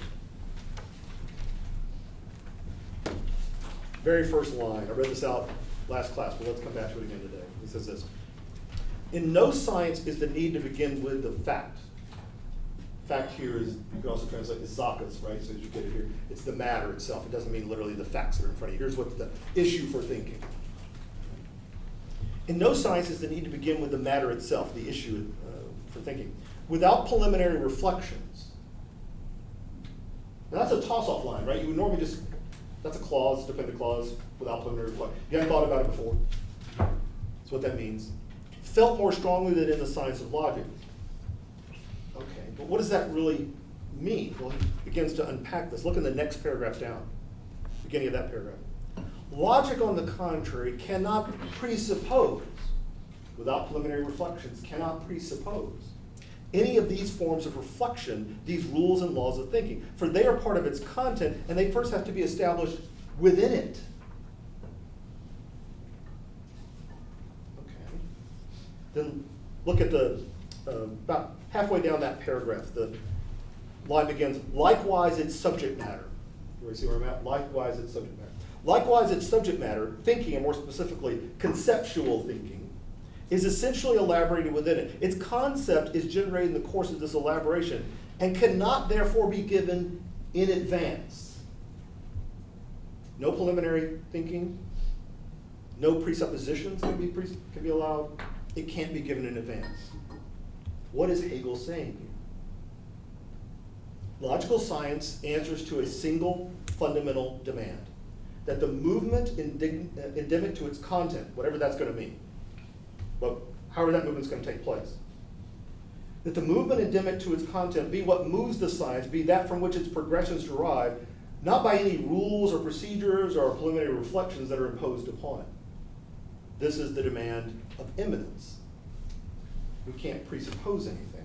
Very first line. I read this out last class, but let's come back to it again today. It says this. In no science is the need to begin with the fact. Fact here is, you can also translate as zakas, right? So as you get it here, it's the matter itself. It doesn't mean literally the facts that are in front of you. Here's what's the issue for thinking. In no science is the need to begin with the matter itself, the issue for thinking, without preliminary reflections. Now that's a toss-off line, right? You would normally just, that's a clause, dependent clause, without preliminary reflection. You haven't thought about it before. That's what that means. Felt more strongly than in the science of logic. Okay, but what does that really mean? Well, he begins to unpack this. Look in the next paragraph down, beginning of that paragraph. Logic, on the contrary, cannot presuppose, without preliminary reflections, cannot presuppose any of these forms of reflection, these rules and laws of thinking, for they are part of its content, and they first have to be established within it. Then look at the, about halfway down that paragraph, the line begins, likewise its subject matter. You see where I'm at? Likewise its subject matter. Likewise its subject matter, thinking, and more specifically, conceptual thinking, is essentially elaborated within it. Its concept is generated in the course of this elaboration and cannot therefore be given in advance. No preliminary thinking, no presuppositions can be allowed. It can't be given in advance. What is Hegel saying here? Logical science answers to a single fundamental demand, that the movement endemic to its content, whatever that's going to mean, but however that movement's going to take place, that the movement endemic to its content be what moves the science, be that from which its progressions derive, not by any rules or procedures or preliminary reflections that are imposed upon it. This is the demand of immanence. We can't presuppose anything.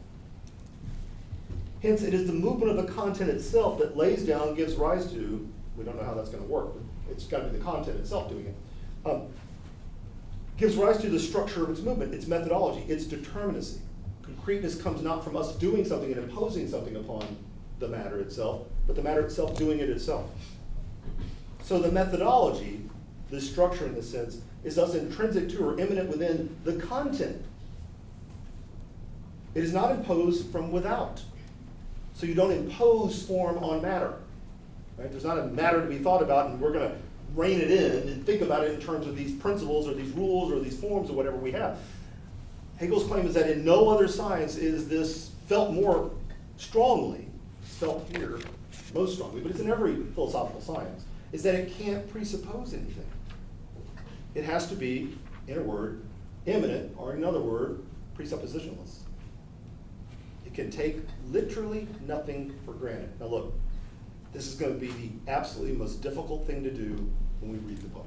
Hence, it is the movement of the content itself that lays down, gives rise to, we don't know how that's going to work, but it's got to be the content itself doing it, gives rise to the structure of its movement, its methodology, its determinacy. Concreteness comes not from us doing something and imposing something upon the matter itself, but the matter itself doing it itself. So the methodology, this structure in this sense, is thus intrinsic to or immanent within the content. It is not imposed from without. So you don't impose form on matter. Right? There's not a matter to be thought about and we're going to rein it in and think about it in terms of these principles or these rules or these forms or whatever we have. Hegel's claim is that in no other science is this felt more strongly, it's felt here most strongly, but it's in every philosophical science, is that it can't presuppose anything. It has to be, in a word, immanent, or in another word, presuppositionless. It can take literally nothing for granted. Now look, this is going to be the absolutely most difficult thing to do when we read the book.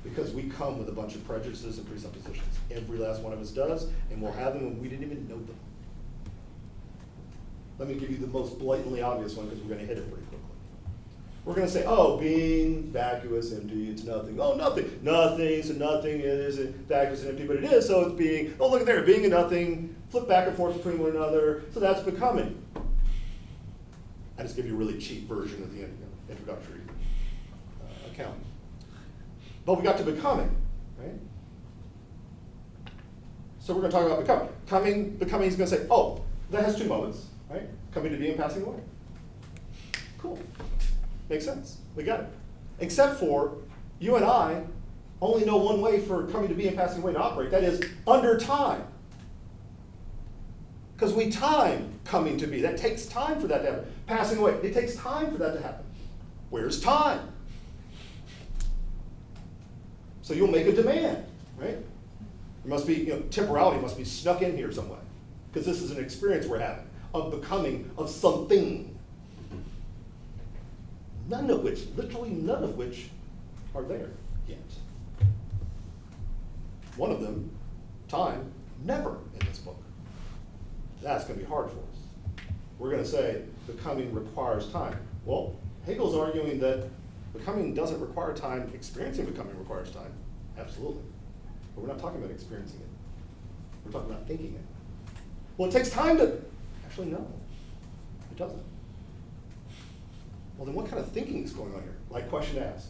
Because we come with a bunch of prejudices and presuppositions. Every last one of us does, and we'll have them when we didn't even know them. Let me give you the most blatantly obvious one because we're going to hit it pretty quickly. We're going to say, oh, being vacuous, empty, it's nothing. Oh, nothing. Nothing, so nothing is vacuous and empty, but it is, so it's being. Oh, look at there, being and nothing, flip back and forth between one another, so that's becoming. I just give you a really cheap version of the introductory account. But we got to becoming, right? So we're going to talk about becoming. Becoming is going to say, oh, that has two moments, right? Coming to be and passing away. Cool. Makes sense. We got it. Except for you and I only know one way for coming to be and passing away to operate. That is under time. Because we time coming to be. That takes time for that to happen. Passing away. It takes time for that to happen. Where's time? So you'll make a demand, right? There must be, temporality must be snuck in here somewhere. Because this is an experience we're having of becoming of something. None of which, literally none of which, are there yet. One of them, time, never in this book. That's going to be hard for us. We're going to say becoming requires time. Well, Hegel's arguing that becoming doesn't require time, experiencing becoming requires time. Absolutely. But we're not talking about experiencing it. We're talking about thinking it. Well, it takes time to, actually no, it doesn't. Well, then what kind of thinking is going on here? Right question to ask.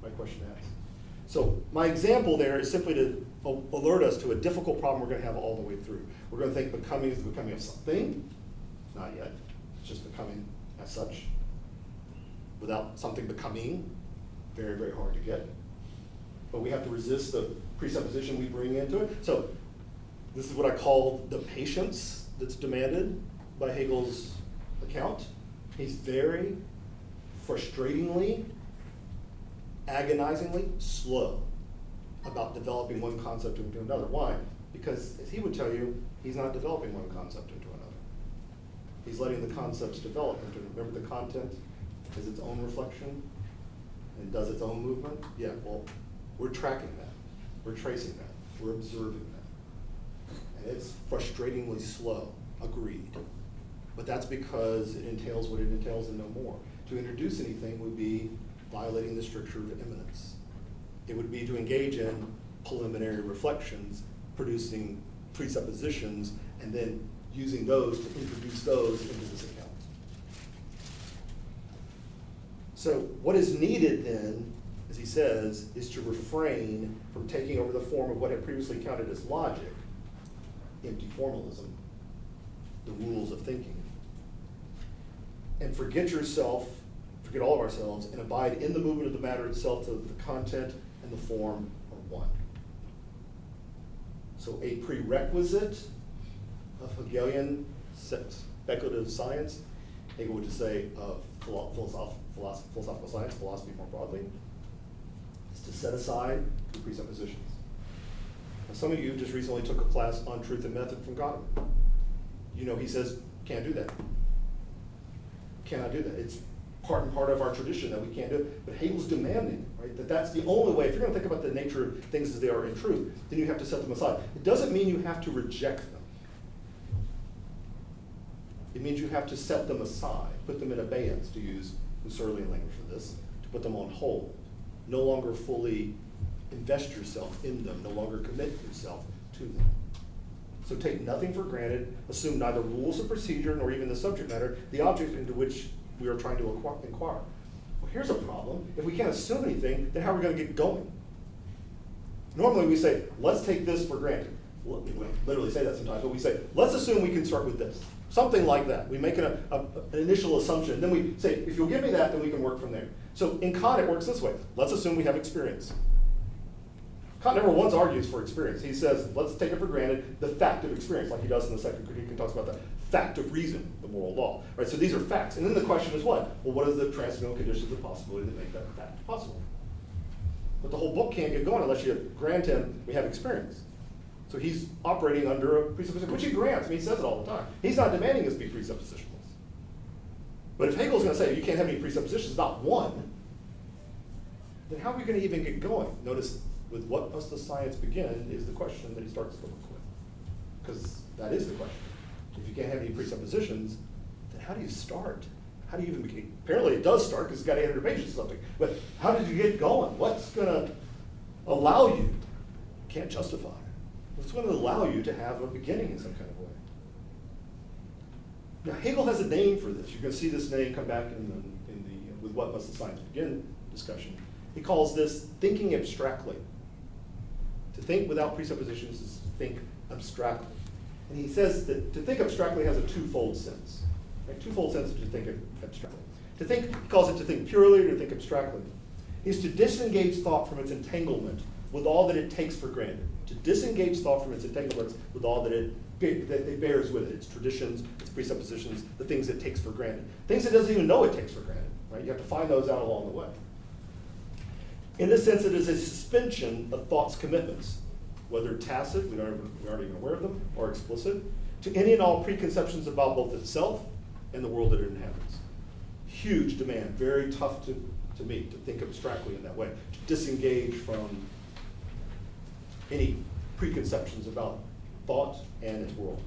Right question to ask. So my example there is simply to alert us to a difficult problem we're going to have all the way through. We're going to think becoming is the becoming of something. Not yet. It's just becoming as such. Without something becoming, very, very hard to get. But we have to resist the presupposition we bring into it. So this is what I call the patience that's demanded by Hegel's account. He's very frustratingly, agonizingly slow about developing one concept into another. Why? Because, as he would tell you, he's not developing one concept into another. He's letting the concepts develop into, remember the content is its own reflection and does its own movement? Yeah, well, we're tracking that. We're tracing that. We're observing that. And it's frustratingly slow, agreed. But that's because it entails what it entails and no more. To introduce anything would be violating the stricture of immanence. It would be to engage in preliminary reflections, producing presuppositions, and then using those to introduce those into this account. So what is needed then, as he says, is to refrain from taking over the form of what had previously counted as logic, empty formalism, the rules of thinking, and forget yourself, forget all of ourselves, and abide in the movement of the matter itself so that the content and the form are one. So a prerequisite of Hegelian speculative science, Hegel would just say of philosophical science, philosophy more broadly, is to set aside the presuppositions. Now, some of you just recently took a class on truth and method from Gottman. He says, can't do that. Cannot do that. It's part and part of our tradition that we can't do it. But Hegel's demanding, right, that that's the only way. If you're going to think about the nature of things as they are in truth, then you have to set them aside. It doesn't mean you have to reject them. means you have to set them aside, put them in abeyance, to use Husserlian language for this, to put them on hold. No longer fully invest yourself in them, no longer commit yourself to them. So take nothing for granted, assume neither rules of procedure nor even the subject matter, the object into which we are trying to inquire. Well, here's a problem. If we can't assume anything, then how are we going to get going? Normally we say, let's take this for granted. We literally say that sometimes, but we say, let's assume we can start with this. Something like that. We make an initial assumption, then we say, if you'll give me that, then we can work from there. So in Kant, it works this way. Let's assume we have experience. Kant never once argues for experience. He says, let's take it for granted, the fact of experience, like he does in the second critique and talks about the fact of reason, the moral law. Right? So these are facts. And then the question is what? Well, what are the transcendental conditions of possibility that make that fact possible? But the whole book can't get going unless you grant him we have experience. So he's operating under a presupposition, which he grants. I mean, he says it all the time. He's not demanding us be presuppositionalists. But if Hegel's going to say you can't have any presuppositions, not one, then how are we going to even get going? Notice, with what must the science begin is the question that he starts the book with. Because that is the question. If you can't have any presuppositions, then how do you start? How do you even begin? Apparently it does start because it's got 800 pages or something. But how did you get going? What's going to allow you? Can't justify. What's going to allow you to have a beginning in some kind of way? Now Hegel has a name for this. You're going to see this name come back in the with what must the science begin discussion. He calls this thinking abstractly. To think without presuppositions is to think abstractly. And he says that to think abstractly has a twofold sense. Right? Twofold sense to think abstractly. To think, he calls it to think purely or to think abstractly, is to disengage thought from its entanglement with all that it takes for granted. To disengage thought from its entanglements with all that it bears with it, its traditions, its presuppositions, the things it takes for granted. Things it doesn't even know it takes for granted. Right? You have to find those out along the way. In this sense, it is a suspension of thought's commitments, whether tacit, we aren't even aware of them, or explicit, to any and all preconceptions about both itself and the world that it inhabits. Huge demand, very tough to meet, to think abstractly in that way, to disengage from any preconceptions about thought and its world.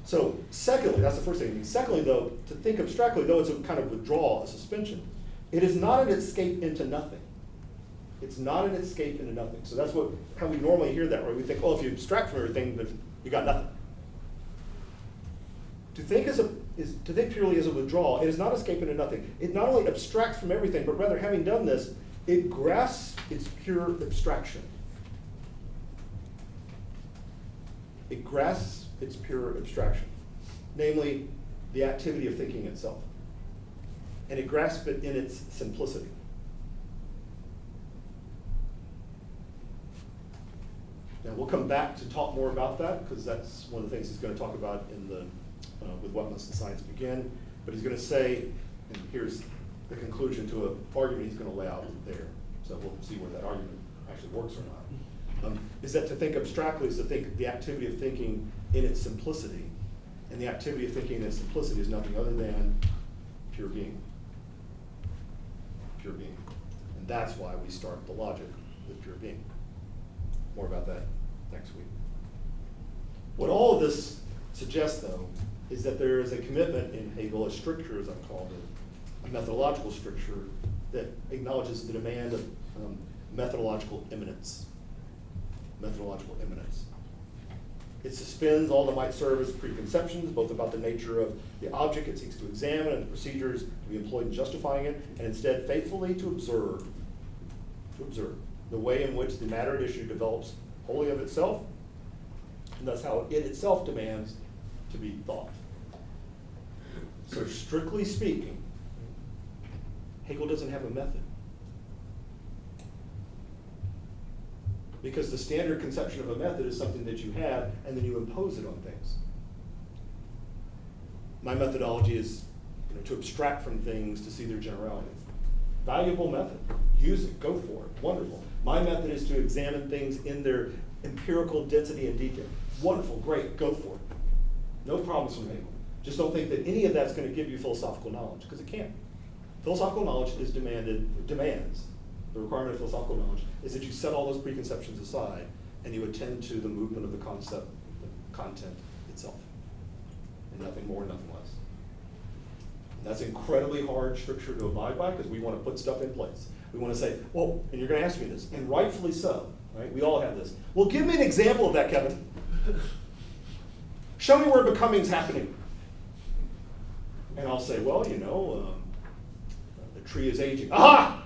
So secondly, that's the first thing. Secondly, though, to think abstractly, though it's a kind of withdrawal, a suspension, it is not an escape into nothing. It's not an escape into nothing. So that's how we normally hear that, right? We think, oh, if you abstract from everything, then you got nothing. To think to think purely as a withdrawal. It is not escape into nothing. It not only abstracts from everything, but rather, having done this, it grasps its pure abstraction. It grasps its pure abstraction, namely the activity of thinking itself. And it grasps it in its simplicity. Now we'll come back to talk more about that, because that's one of the things he's going to talk about in the with what must the science begin. But he's going to say, and here's the conclusion to an argument he's going to lay out there. So we'll see where that argument actually works or not. Is that to think abstractly is to think the activity of thinking in its simplicity. And the activity of thinking in its simplicity is nothing other than pure being. Pure being. And that's why we start the logic with pure being. More about that next week. What all of this suggests, though, is that there is a commitment in Hegel, a stricture, as I've called it, a methodological stricture that acknowledges the demand of methodological immanence. Methodological immanence. It suspends all that might serve as preconceptions, both about the nature of the object it seeks to examine and the procedures to be employed in justifying it, and instead faithfully to observe the way in which the matter at issue develops wholly of itself, and that's how it itself demands to be thought. So strictly speaking, Hegel doesn't have a method. Because the standard conception of a method is something that you have and then you impose it on things. My methodology is to abstract from things to see their generalities. Valuable method. Use it. Go for it. Wonderful. My method is to examine things in their empirical density and detail. Wonderful. Great. Go for it. No problems from Hegel. Just don't think that any of that's going to give you philosophical knowledge, because it can't. Philosophical knowledge demands. The requirement of philosophical knowledge is that you set all those preconceptions aside and you attend to the movement of the concept, the content itself. and nothing more, nothing less. And that's incredibly hard stricture to abide by because we want to put stuff in place. We want to say, well, and you're going to ask me this, and rightfully so, right? We all have this. Well, give me an example of that, Kevin. Show me where becoming's happening. And I'll say, well, you know, the tree is aging. Aha!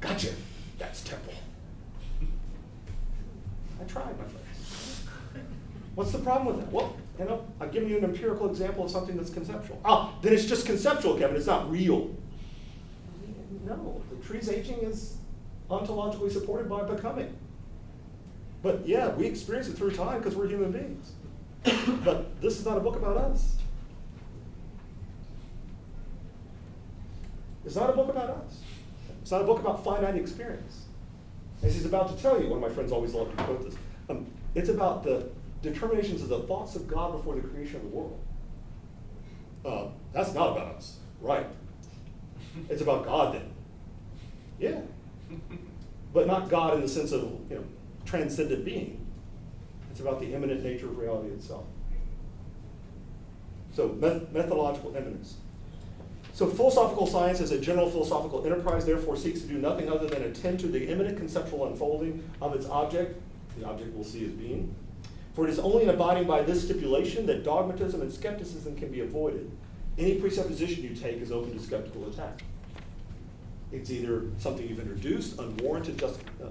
Gotcha. That's temple. I tried, my friends. What's the problem with that? Well, you know, I've given you an empirical example of something that's conceptual. Ah, then it's just conceptual, Kevin. It's not real. No, the tree's aging is ontologically supported by becoming. But yeah, we experience it through time because we're human beings. But this is not a book about us. It's not a book about us. It's not a book about finite experience. As he's about to tell you, one of my friends always loved to quote this, it's about the determinations of the thoughts of God before the creation of the world. That's not about us, right? It's about God then. Yeah. But not God in the sense of, you know, transcendent being. It's about the immanent nature of reality itself. So methodological immanence. So philosophical science as a general philosophical enterprise therefore seeks to do nothing other than attend to the immanent conceptual unfolding of its object, the object we'll see as being. For it is only in abiding by this stipulation that dogmatism and skepticism can be avoided. Any presupposition you take is open to skeptical attack. It's either something you've introduced, unwarranted,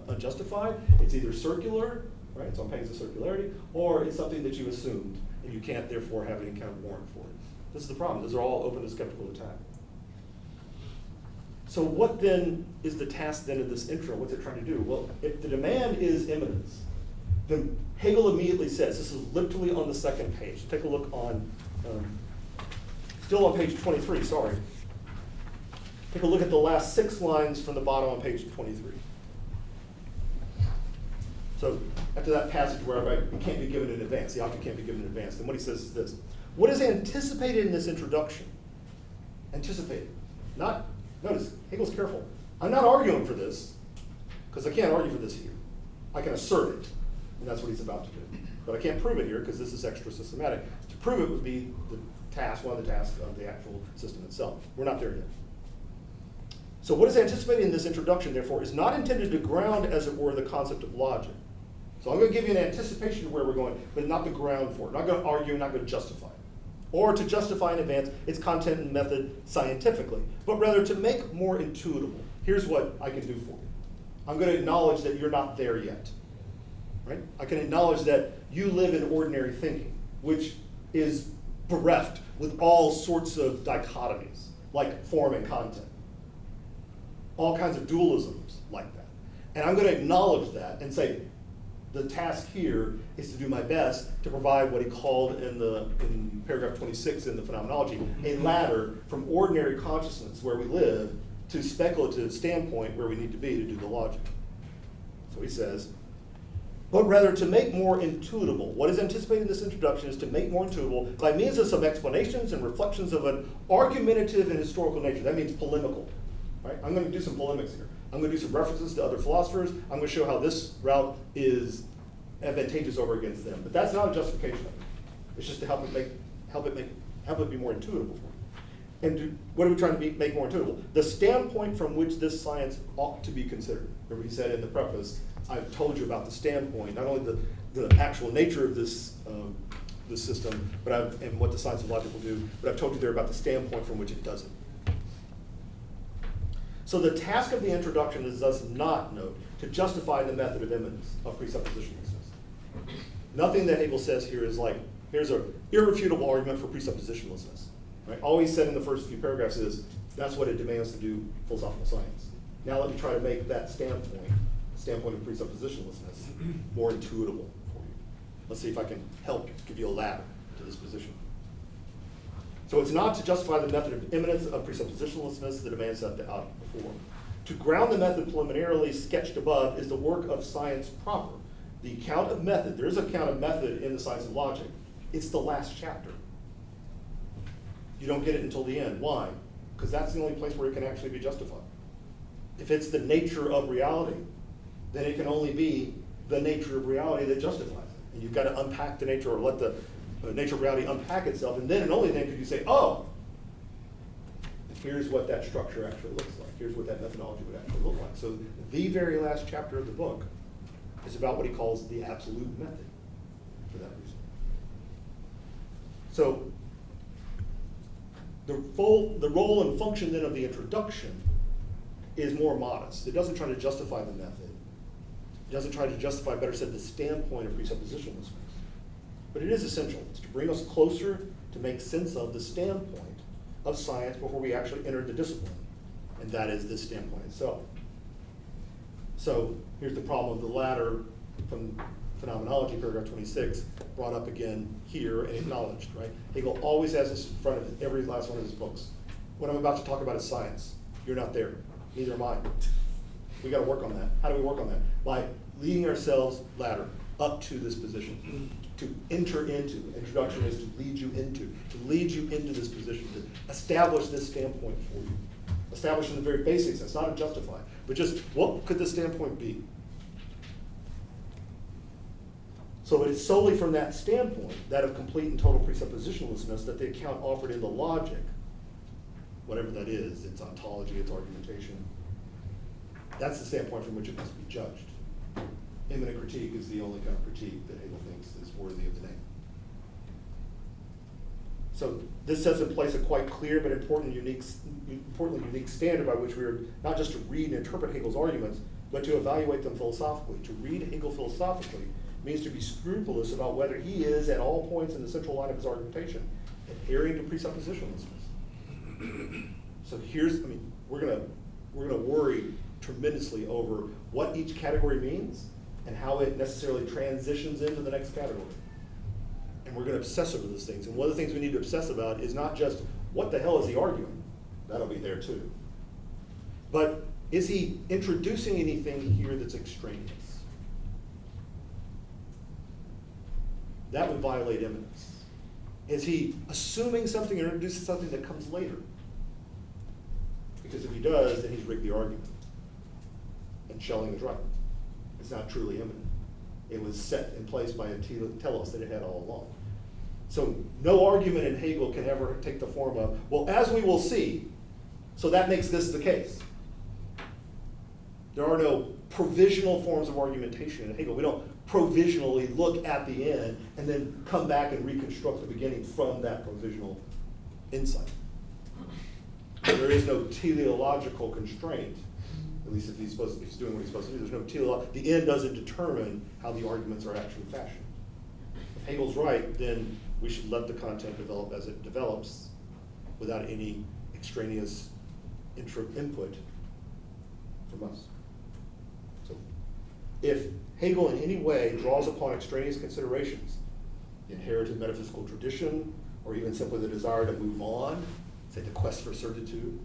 unjustified. It's either circular, right? It's on pains of circularity, or it's something that you assumed, and you can't therefore have any kind of warrant for it. This is the problem. Those are all open to skeptical attack. So what then is the task then of this intro? What's it trying to do? Well, if the demand is immanence, then Hegel immediately says, this is literally on the second page. Take a look on, still on page 23, sorry. Take a look at the last 6 lines from the bottom on page 23. So after that passage where it can't be given in advance, the object can't be given in advance, then what he says is this. What is anticipated in this introduction? Anticipated. Not, notice, Hegel's careful. I'm not arguing for this, because I can't argue for this here. I can assert it, and that's what he's about to do. But I can't prove it here, because this is extra systematic. To prove it would be the task, one of the tasks of the actual system itself. We're not there yet. So what is anticipated in this introduction, therefore, is not intended to ground, as it were, the concept of logic. So I'm going to give you an anticipation of where we're going, but not the ground for it. Not going to argue, not going to justify it. Or to justify in advance its content and method scientifically, but rather to make more intuitable. Here's what I can do for you. I'm going to acknowledge that you're not there yet. Right? I can acknowledge that you live in ordinary thinking, which is bereft with all sorts of dichotomies, like form and content. All kinds of dualisms like that. And I'm going to acknowledge that and say, the task here is to do my best to provide what he called in paragraph 26 in the phenomenology, a ladder from ordinary consciousness where we live to speculative standpoint where we need to be to do the logic. So he says, but rather to make more intuitable. What is anticipated in this introduction is to make more intuitable by means of some explanations and reflections of an argumentative and historical nature. That means polemical. Right? I'm going to do some polemics here. I'm going to do some references to other philosophers. I'm going to show how this route is advantageous over against them. But that's not a justification of it. It's just to help it be more intuitable for you. And what are we trying to make more intuitable? The standpoint from which this science ought to be considered. Remember he said in the preface, I've told you about the standpoint, not only the actual nature of this system, and what the science of logic will do, but I've told you there about the standpoint from which it does it. So the task of the introduction is thus not, note, to justify the method of immanence, of presuppositionlessness. Nothing that Hegel says here is like, here's an irrefutable argument for presuppositionlessness. Right? All he said in the first few paragraphs is, that's what it demands to do philosophical science. Now let me try to make that standpoint of presuppositionlessness, more intuitable for you. Let's see if I can help give you a ladder to this position. So it's not to justify the method of immanence of presuppositionlessness, the demand set out before. To ground the method preliminarily sketched above is the work of science proper. The account of method, there is an account of method in the science of logic. It's the last chapter. You don't get it until the end. Why? Because that's the only place where it can actually be justified. If it's the nature of reality, then it can only be the nature of reality that justifies it. And you've got to unpack the nature or let the nature of reality unpack itself, and then and only then could you say, oh, here's what that structure actually looks like. Here's what that methodology would actually look like. So the very last chapter of the book is about what he calls the absolute method for that reason. So the role and function then of the introduction is more modest. It doesn't try to justify the method. It doesn't try to justify, better said, the standpoint of presuppositionalism. But it is essential. It's to bring us closer to make sense of the standpoint of science before we actually enter the discipline. And that is this standpoint itself. So here's the problem of the latter from phenomenology, paragraph 26, brought up again here and acknowledged, right? Hegel always has this in front of every last one of his books. What I'm about to talk about is science. You're not there. Neither am I. We got to work on that. How do we work on that? By leading ourselves ladder up to this position, to enter into. Introduction is to lead you into this position, to establish this standpoint for you. Establish in the very basics. That's not a justify, but just what could this standpoint be? So it is solely from that standpoint, that of complete and total presuppositionlessness, that the account offered in the logic, whatever that is, its ontology, its argumentation, that's the standpoint from which it must be judged. Immanent critique is the only kind of critique that Hegel thinks is worthy of the name. So this sets in place a quite clear but importantly unique standard by which we are not just to read and interpret Hegel's arguments, but to evaluate them philosophically. To read Hegel philosophically means to be scrupulous about whether he is, at all points in the central line of his argumentation, adhering to presuppositionalism. So we're gonna worry tremendously over what each category means and how it necessarily transitions into the next category. And we're gonna obsess over those things. And one of the things we need to obsess about is not just what the hell is he arguing? That'll be there too. But is he introducing anything here that's extraneous? That would violate immanence. Is he assuming something or introducing something that comes later? Because if he does, then he's rigged the argument. And Schelling is right. It's not truly immanent. It was set in place by a telos that it had all along. So no argument in Hegel can ever take the form of, well, as we will see, so that makes this the case. There are no provisional forms of argumentation in Hegel. We don't provisionally look at the end and then come back and reconstruct the beginning from that provisional insight. There is no teleological constraint, at least if he's doing what he's supposed to do. There's no teleological, the end doesn't determine how the arguments are actually fashioned. If Hegel's right, then we should let the content develop as it develops without any extraneous input from us. So if Hegel in any way draws upon extraneous considerations, the inherited metaphysical tradition, or even simply the desire to move on, say the quest for certitude,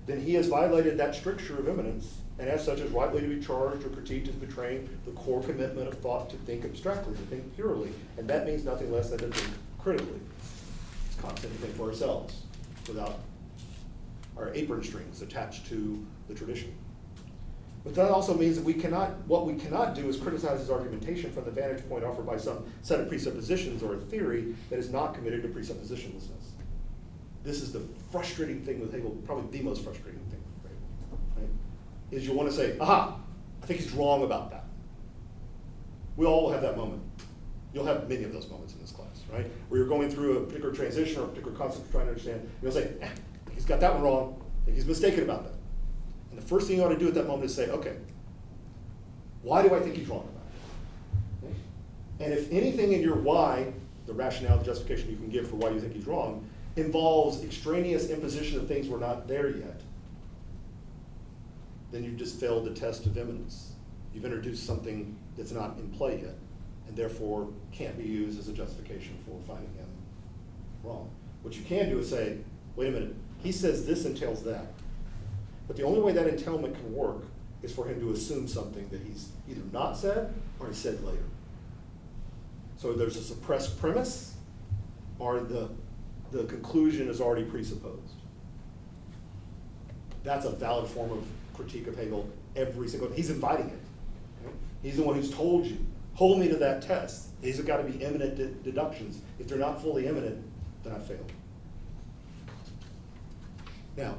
then he has violated that stricture of immanence, and as such is rightly to be charged or critiqued as betraying the core commitment of thought to think abstractly, to think purely, and that means nothing less than to think critically. It's constant to think for ourselves, without our apron strings attached to the tradition. But that also means that what we cannot do is criticize his argumentation from the vantage point offered by some set of presuppositions or a theory that is not committed to presuppositionlessness. This is the frustrating thing with Hegel, probably the most frustrating thing with Hegel, right? Is you want to say, aha, I think he's wrong about that. We all will have that moment. You'll have many of those moments in this class, right? Where you're going through a particular transition or a particular concept you're trying to understand, and you'll say, he's got that one wrong, I think he's mistaken about that. And the first thing you ought to do at that moment is say, okay, why do I think he's wrong about it? Okay? And if anything in your why, the rationale, the justification you can give for why you think he's wrong, involves extraneous imposition of things we're not there yet, then you've just failed the test of immanence. You've introduced something that's not in play yet, and therefore can't be used as a justification for finding him wrong. What you can do is say, wait a minute, he says this entails that. But the only way that entailment can work is for him to assume something that he's either not said or he said later. So there's a suppressed premise, or the conclusion is already presupposed. That's a valid form of critique of Hegel every single, he's inviting it. Okay? He's the one who's told you, Hold me to that test. These have got to be imminent deductions. If they're not fully imminent, then I failed. Now,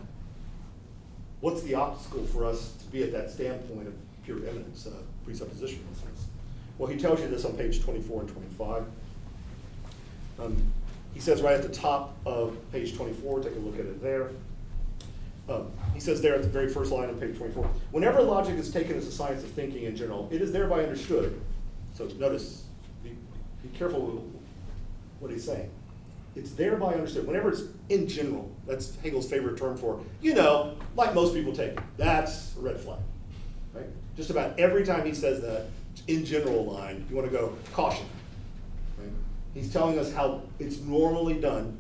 what's the obstacle for us to be at that standpoint of pure eminence, presuppositionlessness? Well, he tells you this on page 24 and 25. He says right at the top of page 24, take a look at it there. He says there at the very first line of page 24, whenever logic is taken as a science of thinking in general, it is thereby understood. So notice, be careful with what he's saying. It's thereby understood. Whenever it's in general, that's Hegel's favorite term for, like most people take it. That's a red flag, right? Just about every time he says that in general line, you want to go caution, right? He's telling us how it's normally done,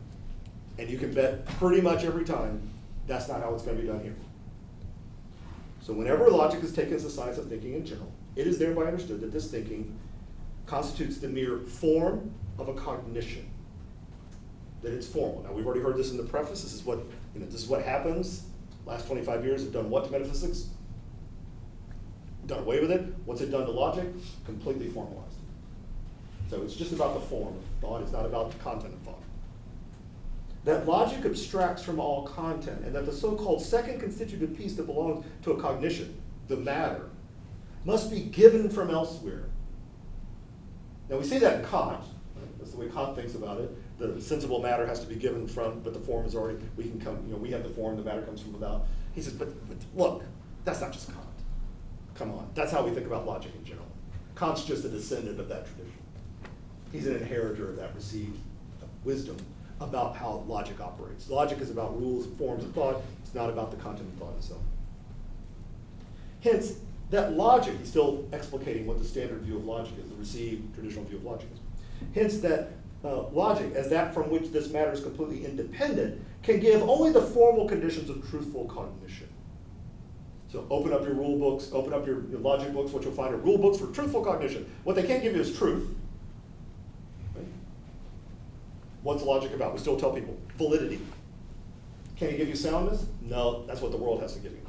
and you can bet pretty much every time that's not how it's going to be done here. So whenever logic is taken as a science of thinking in general, it is thereby understood that this thinking constitutes the mere form of a cognition. That it's formal. Now we've already heard this in the preface. This is what happens. Last 25 years have done what to metaphysics? Done away with it. What's it done to logic? Completely formalized. So it's just about the form of thought. It's not about the content of thought. That logic abstracts from all content, and that the so-called second constitutive piece that belongs to a cognition, the matter, must be given from elsewhere. Now we see that in Kant. Right? That's the way Kant thinks about it. The sensible matter has to be given from, but the form is already, we have the form, the matter comes from without. He says, but look, that's not just Kant. Come on, that's how we think about logic in general. Kant's just a descendant of that tradition. He's an inheritor of that received wisdom about how logic operates. Logic is about rules and forms of thought. It's not about the content of thought itself. Hence, that logic, he's still explicating what the standard view of logic is, the received traditional view of logic is. Hence, that logic, as that from which this matter is completely independent, can give only the formal conditions of truthful cognition. So open up your rule books, open up your logic books, what you'll find are rule books for truthful cognition. What they can't give you is truth. Right? What's logic about? We still tell people validity. Can it give you soundness? No, that's what the world has to give you.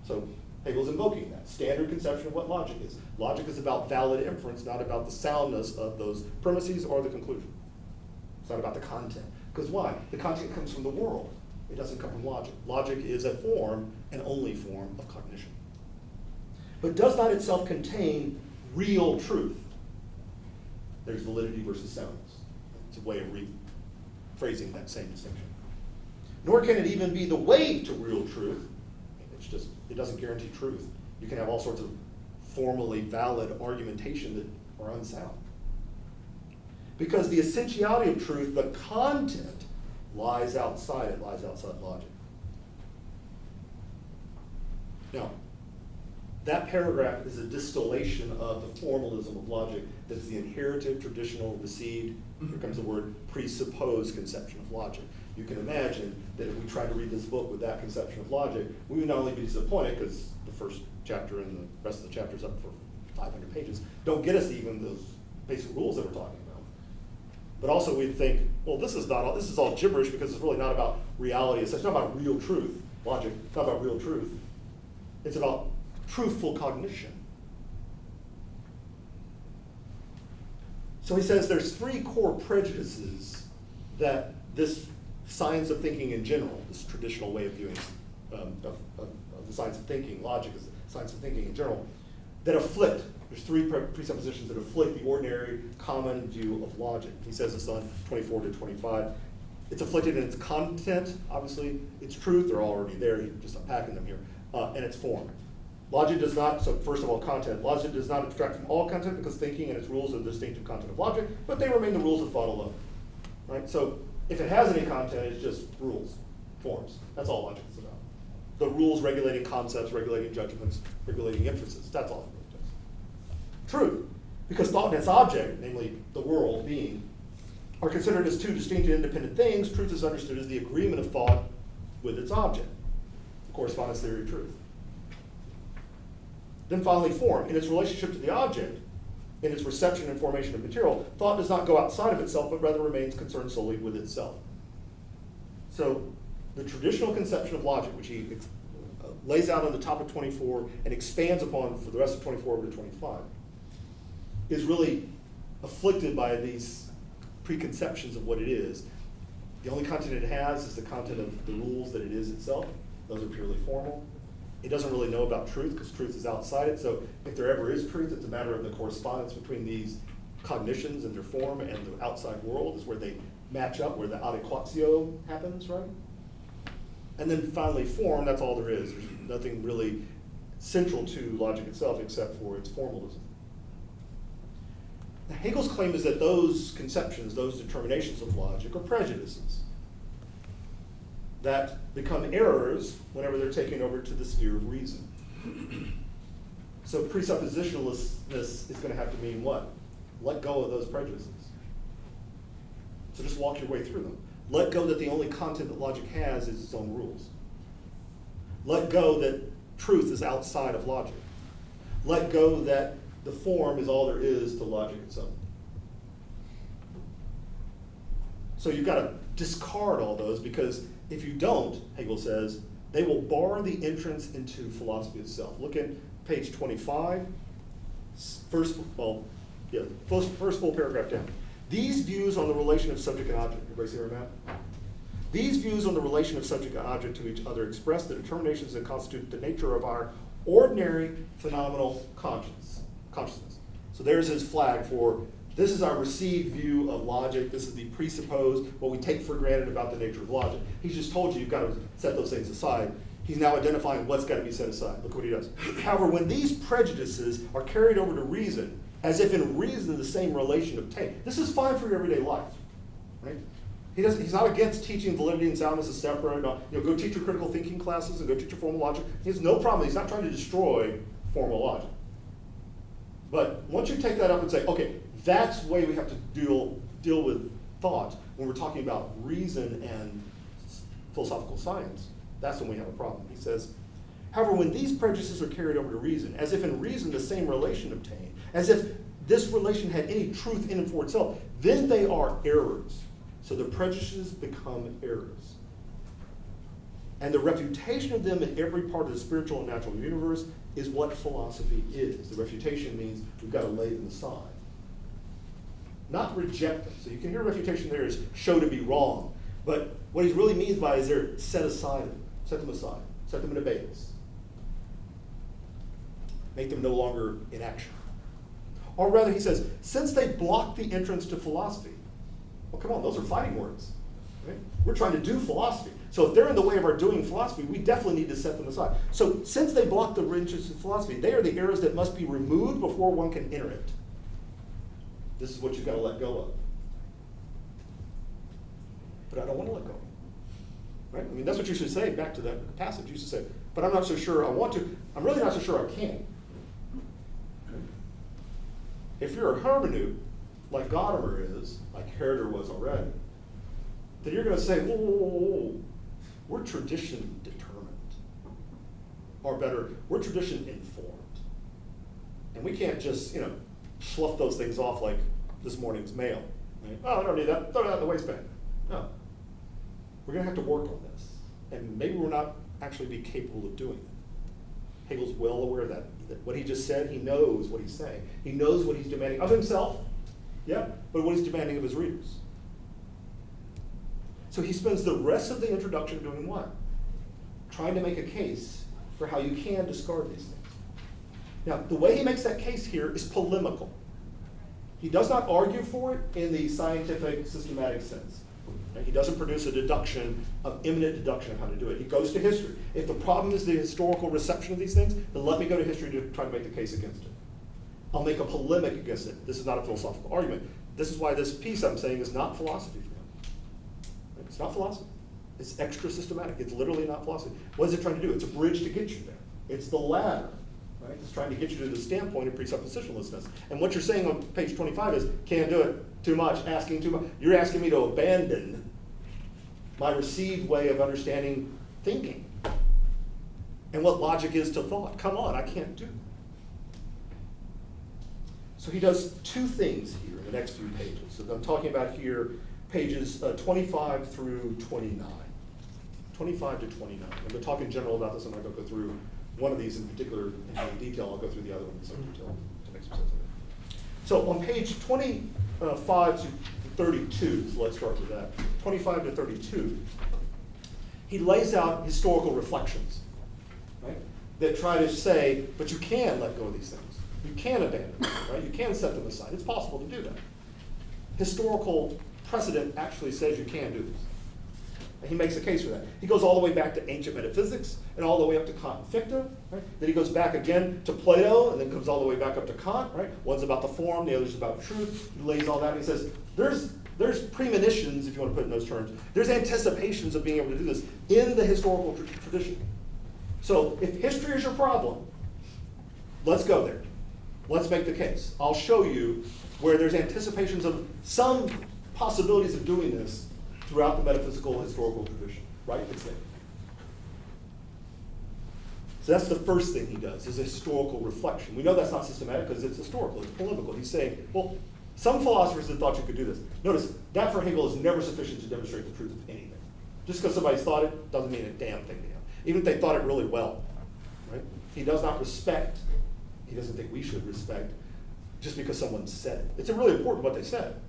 So Hegel's invoking that standard conception of what logic is. Logic is about valid inference, not about the soundness of those premises or the conclusion. It's not about the content. Because why? The content comes from the world. It doesn't come from logic. Logic is a form, and only form, of cognition. But does not itself contain real truth. There's validity versus soundness. It's a way of rephrasing that same distinction. Nor can it even be the way to real truth. It doesn't guarantee truth. You can have all sorts of formally valid argumentation that are unsound. Because the essentiality of truth, the content, lies outside it, lies outside logic. Now, that paragraph is a distillation of the formalism of logic that's the inherited, traditional, received, here comes the word, presupposed conception of logic. You can imagine that if we tried to read this book with that conception of logic, we would not only be disappointed because the first chapter and the rest of the chapters up for 500 pages don't get us even those basic rules that we're talking about. But also we'd think, well, this is all gibberish because it's really not about reality. It's not about real truth, logic. It's not about real truth. It's about truthful cognition. So he says there's three core prejudices that this science of thinking in general, this traditional way of viewing of the science of thinking, logic is the science of thinking in general, that afflict. There's three presuppositions that afflict the ordinary common view of logic. He says this on 24 to 25. It's afflicted in its content, obviously, its truth, they're already there, he's just unpacking them here, and its form. Logic does not, so first of all, content. Logic does not abstract from all content because thinking and its rules are the distinctive content of logic, but they remain the rules of thought alone. Right? So if it has any content, it's just rules, forms. That's all logic is about. The rules regulating concepts, regulating judgments, regulating inferences. That's all it really does. Truth, because thought and its object, namely the world, being, are considered as two distinct and independent things, truth is understood as the agreement of thought with its object, the correspondence theory of truth. Then finally, form. In its relationship to the object, in its reception and formation of material, thought does not go outside of itself, but rather remains concerned solely with itself. So the traditional conception of logic, which he lays out on the top of 24 and expands upon for the rest of 24 over to 25, is really afflicted by these preconceptions of what it is. The only content it has is the content of the rules that it is itself. Those are purely formal. It doesn't really know about truth because truth is outside it. So if there ever is truth, it's a matter of the correspondence between these cognitions and their form and the outside world is where they match up, where the adequatio happens, right? And then finally form, that's all there is. There's nothing really central to logic itself except for its formalism. Now, Hegel's claim is that those conceptions, those determinations of logic are prejudices that become errors whenever they're taken over to the sphere of reason. So presuppositionlessness is going to have to mean what? Let go of those prejudices. So just walk your way through them. Let go that the only content that logic has is its own rules. Let go that truth is outside of logic. Let go that the form is all there is to logic itself. So you've got to discard all those because if you don't, Hegel says, they will bar the entrance into philosophy itself. Look at page 25, first full paragraph down. These views on the relation of subject and object, everybody see where I'm at? These views on the relation of subject and object to each other express the determinations that constitute the nature of our ordinary phenomenal consciousness. So there's his flag for this is our received view of logic. This is the presupposed, what we take for granted about the nature of logic. He's just told you you've got to set those things aside. He's now identifying what's got to be set aside. Look what he does. However, when these prejudices are carried over to reason, as if in reason the same relation obtained, this is fine for your everyday life, right? He's not against teaching validity and soundness as separate. Go teach your critical thinking classes and go teach your formal logic. He has no problem. He's not trying to destroy formal logic. But once you take that up and say, okay, that's the way we have to deal with thought when we're talking about reason and philosophical science, that's when we have a problem. He says, however, when these prejudices are carried over to reason, as if in reason the same relation obtained, as if this relation had any truth in and for itself, then they are errors. So the prejudices become errors. And the refutation of them in every part of the spiritual and natural universe is what philosophy is. The refutation means we've got to lay them aside. Not reject them. So you can hear refutation there is show to be wrong. But what he really means by is they're set aside, set them aside, set them in abeyance. Make them no longer in action. Or rather, he says, since they block the entrance to philosophy, well, come on, those are fighting words. Right? We're trying to do philosophy. So if they're in the way of our doing philosophy, we definitely need to set them aside. So since they block the entrance to philosophy, they are the errors that must be removed before one can enter it. This is what you've got to let go of. But I don't want to let go. Right? I mean, that's what you should say back to that passage. You should say, but I'm not so sure I want to. I'm really not so sure I can. Okay? If you're a hermeneutic, like Gadamer is, like Herder was already, then you're going to say, whoa, we're tradition determined. Or better, we're tradition informed. And we can't just, slough those things off like this morning's mail. Right? Oh, I don't need that. Throw it out in the waistband. No. We're going to have to work on this. And maybe we're not actually be capable of doing it. Hegel's well aware of that. What he just said, he knows what he's saying. He knows what he's demanding of himself, yeah, but what he's demanding of his readers. So he spends the rest of the introduction doing what? Trying to make a case for how you can discard these things. Now, the way he makes that case here is polemical. He does not argue for it in the scientific, systematic sense. He doesn't produce a deduction, an imminent deduction of how to do it. He goes to history. If the problem is the historical reception of these things, then let me go to history to try to make the case against it. I'll make a polemic against it. This is not a philosophical argument. This is why this piece I'm saying is not philosophy for him. It's not philosophy. It's extra systematic. It's literally not philosophy. What is it trying to do? It's a bridge to get you there. It's the ladder. Right? It's trying to get you to the standpoint of presuppositionlessness. And what you're saying on page 25 is, can't do it, too much, asking too much. You're asking me to abandon my received way of understanding thinking and what logic is to thought. Come on, I can't do that. So he does two things here in the next few pages. So I'm talking about here pages 25 through 29. 25 to 29. I'm going to talk in general about this. I'm not going to go through one of these in particular in any detail. I'll go through the other one in some detail to make some sense of it. So on page 25 to 32, so let's start with that, 25 to 32, he lays out historical reflections, right, that try to say, but you can let go of these things. You can abandon them, right? You can set them aside. It's possible to do that. Historical precedent actually says you can do this. And he makes a case for that. He goes all the way back to ancient metaphysics and all the way up to Kant and Fichte, right? Then he goes back again to Plato and then comes all the way back up to Kant, right? One's about the form, the other's about truth. He lays all that and he says, there's premonitions, if you want to put it in those terms. There's anticipations of being able to do this in the historical tradition. So if history is your problem, let's go there. Let's make the case. I'll show you where there's anticipations of some possibilities of doing this throughout the metaphysical historical tradition, right? It's there. So that's the first thing he does, is a historical reflection. We know that's not systematic because it's historical, it's polemical. He's saying, well, some philosophers have thought you could do this. Notice, that for Hegel is never sufficient to demonstrate the truth of anything. Just because somebody's thought it doesn't mean a damn thing to him. Even if they thought it really well, right? He does not respect, he doesn't think we should respect, just because someone said it. It's really important what they said.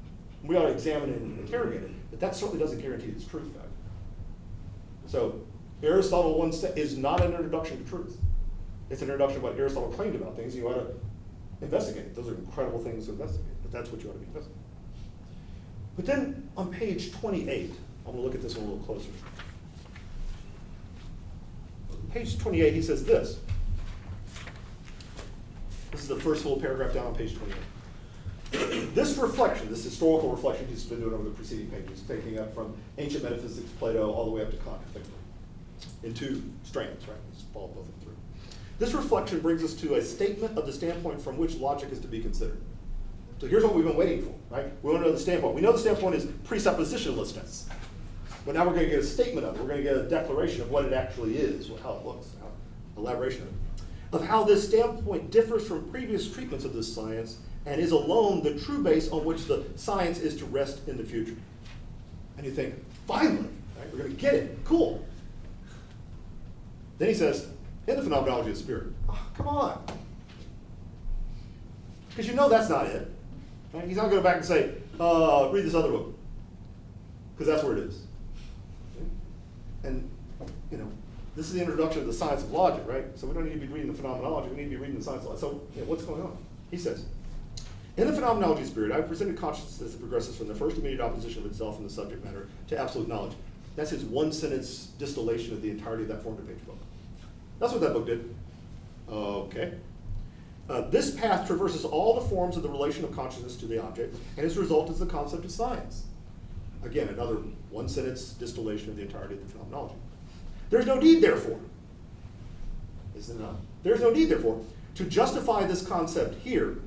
We ought to examine it and interrogate it, but that certainly doesn't guarantee its truth value. So Aristotle once said, is not an introduction to truth. It's an introduction to what Aristotle claimed about things. You ought to investigate. Those are incredible things to investigate, but that's what you ought to be investigating. But then on page 28, I'm going to look at this one a little closer. Page 28, he says this. This is the first full paragraph down on page 28. This reflection, this historical reflection he's been doing over the preceding pages, taking up from ancient metaphysics, Plato, all the way up to Kant, in two strands, right? Let's follow both of them through. This reflection brings us to a statement of the standpoint from which logic is to be considered. So here's what we've been waiting for, right? We want to know the standpoint. We know the standpoint is presuppositionlessness. But now we're going to get a statement of it. We're going to get a declaration of what it actually is, how it looks, elaboration of it. Of how this standpoint differs from previous treatments of this science and is alone the true base on which the science is to rest in the future. And you think, finally, right, we're going to get it, cool. Then he says, in the phenomenology of spirit, oh, come on. Because you know that's not it. Right? He's not going to go back and say, read this other book, because that's where it is. And, you know, this is the introduction of the science of logic, right? So we don't need to be reading the phenomenology, we need to be reading the science of logic. So, you know, what's going on? He says, in the phenomenology of spirit, I have presented consciousness that progresses from the first immediate opposition of itself and the subject matter to absolute knowledge. That's his one-sentence distillation of the entirety of that 400-page book. That's what that book did. Okay. This path traverses all the forms of the relation of consciousness to the object, and its result is the concept of science. Again, another one-sentence distillation of the entirety of the phenomenology. There's no need, therefore, isn't it not? There's no need, therefore, to justify this concept here.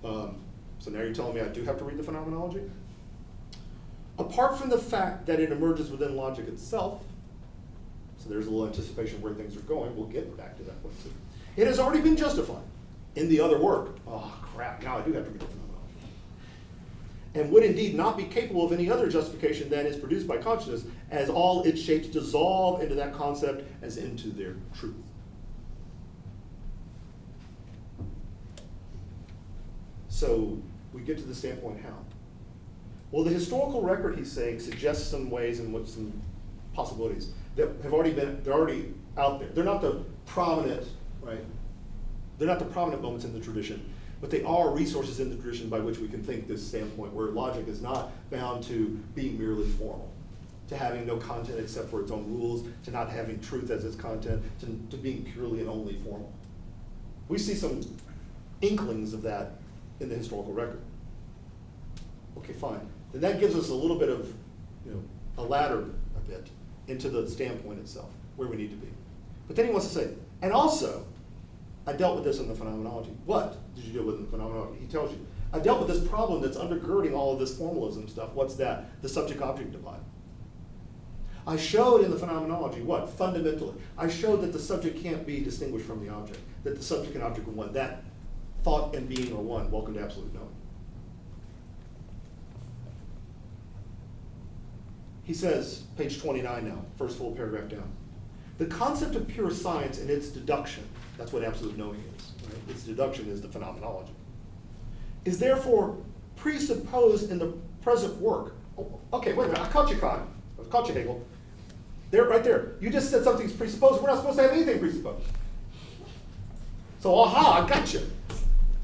So now you're telling me I do have to read the phenomenology? Apart from the fact that it emerges within logic itself, so there's a little anticipation of where things are going, we'll get back to that point too. It has already been justified in the other work. Oh, crap, now I do have to read the phenomenology. And would indeed not be capable of any other justification than is produced by consciousness, as all its shapes dissolve into that concept as into their truth. So we get to the standpoint how? Well, the historical record, he's saying, suggests some ways in which some possibilities that have already been, they're already out there. They're not the prominent, right? They're not the prominent moments in the tradition, but they are resources in the tradition by which we can think this standpoint where logic is not bound to being merely formal, to having no content except for its own rules, to not having truth as its content, to being purely and only formal. We see some inklings of that in the historical record. Okay, fine. Then that gives us a little bit of, you know, a ladder a bit into the standpoint itself, where we need to be. But then he wants to say, and also, I dealt with this in the phenomenology. What did you deal with in the phenomenology? He tells you, I dealt with this problem that's undergirding all of this formalism stuff. What's that? The subject-object divide. I showed in the phenomenology what? Fundamentally. I showed that the subject can't be distinguished from the object, that the subject and object are one, that thought and being are one. Welcome to absolute knowing. He says, page 29 now, first full paragraph down. The concept of pure science and its deduction, that's what absolute knowing is, right? Its deduction is the phenomenology, is therefore presupposed in the present work. Oh, okay, wait a minute, I caught you, Hegel. There, right there. You just said something's presupposed. We're not supposed to have anything presupposed. So, aha, I got you.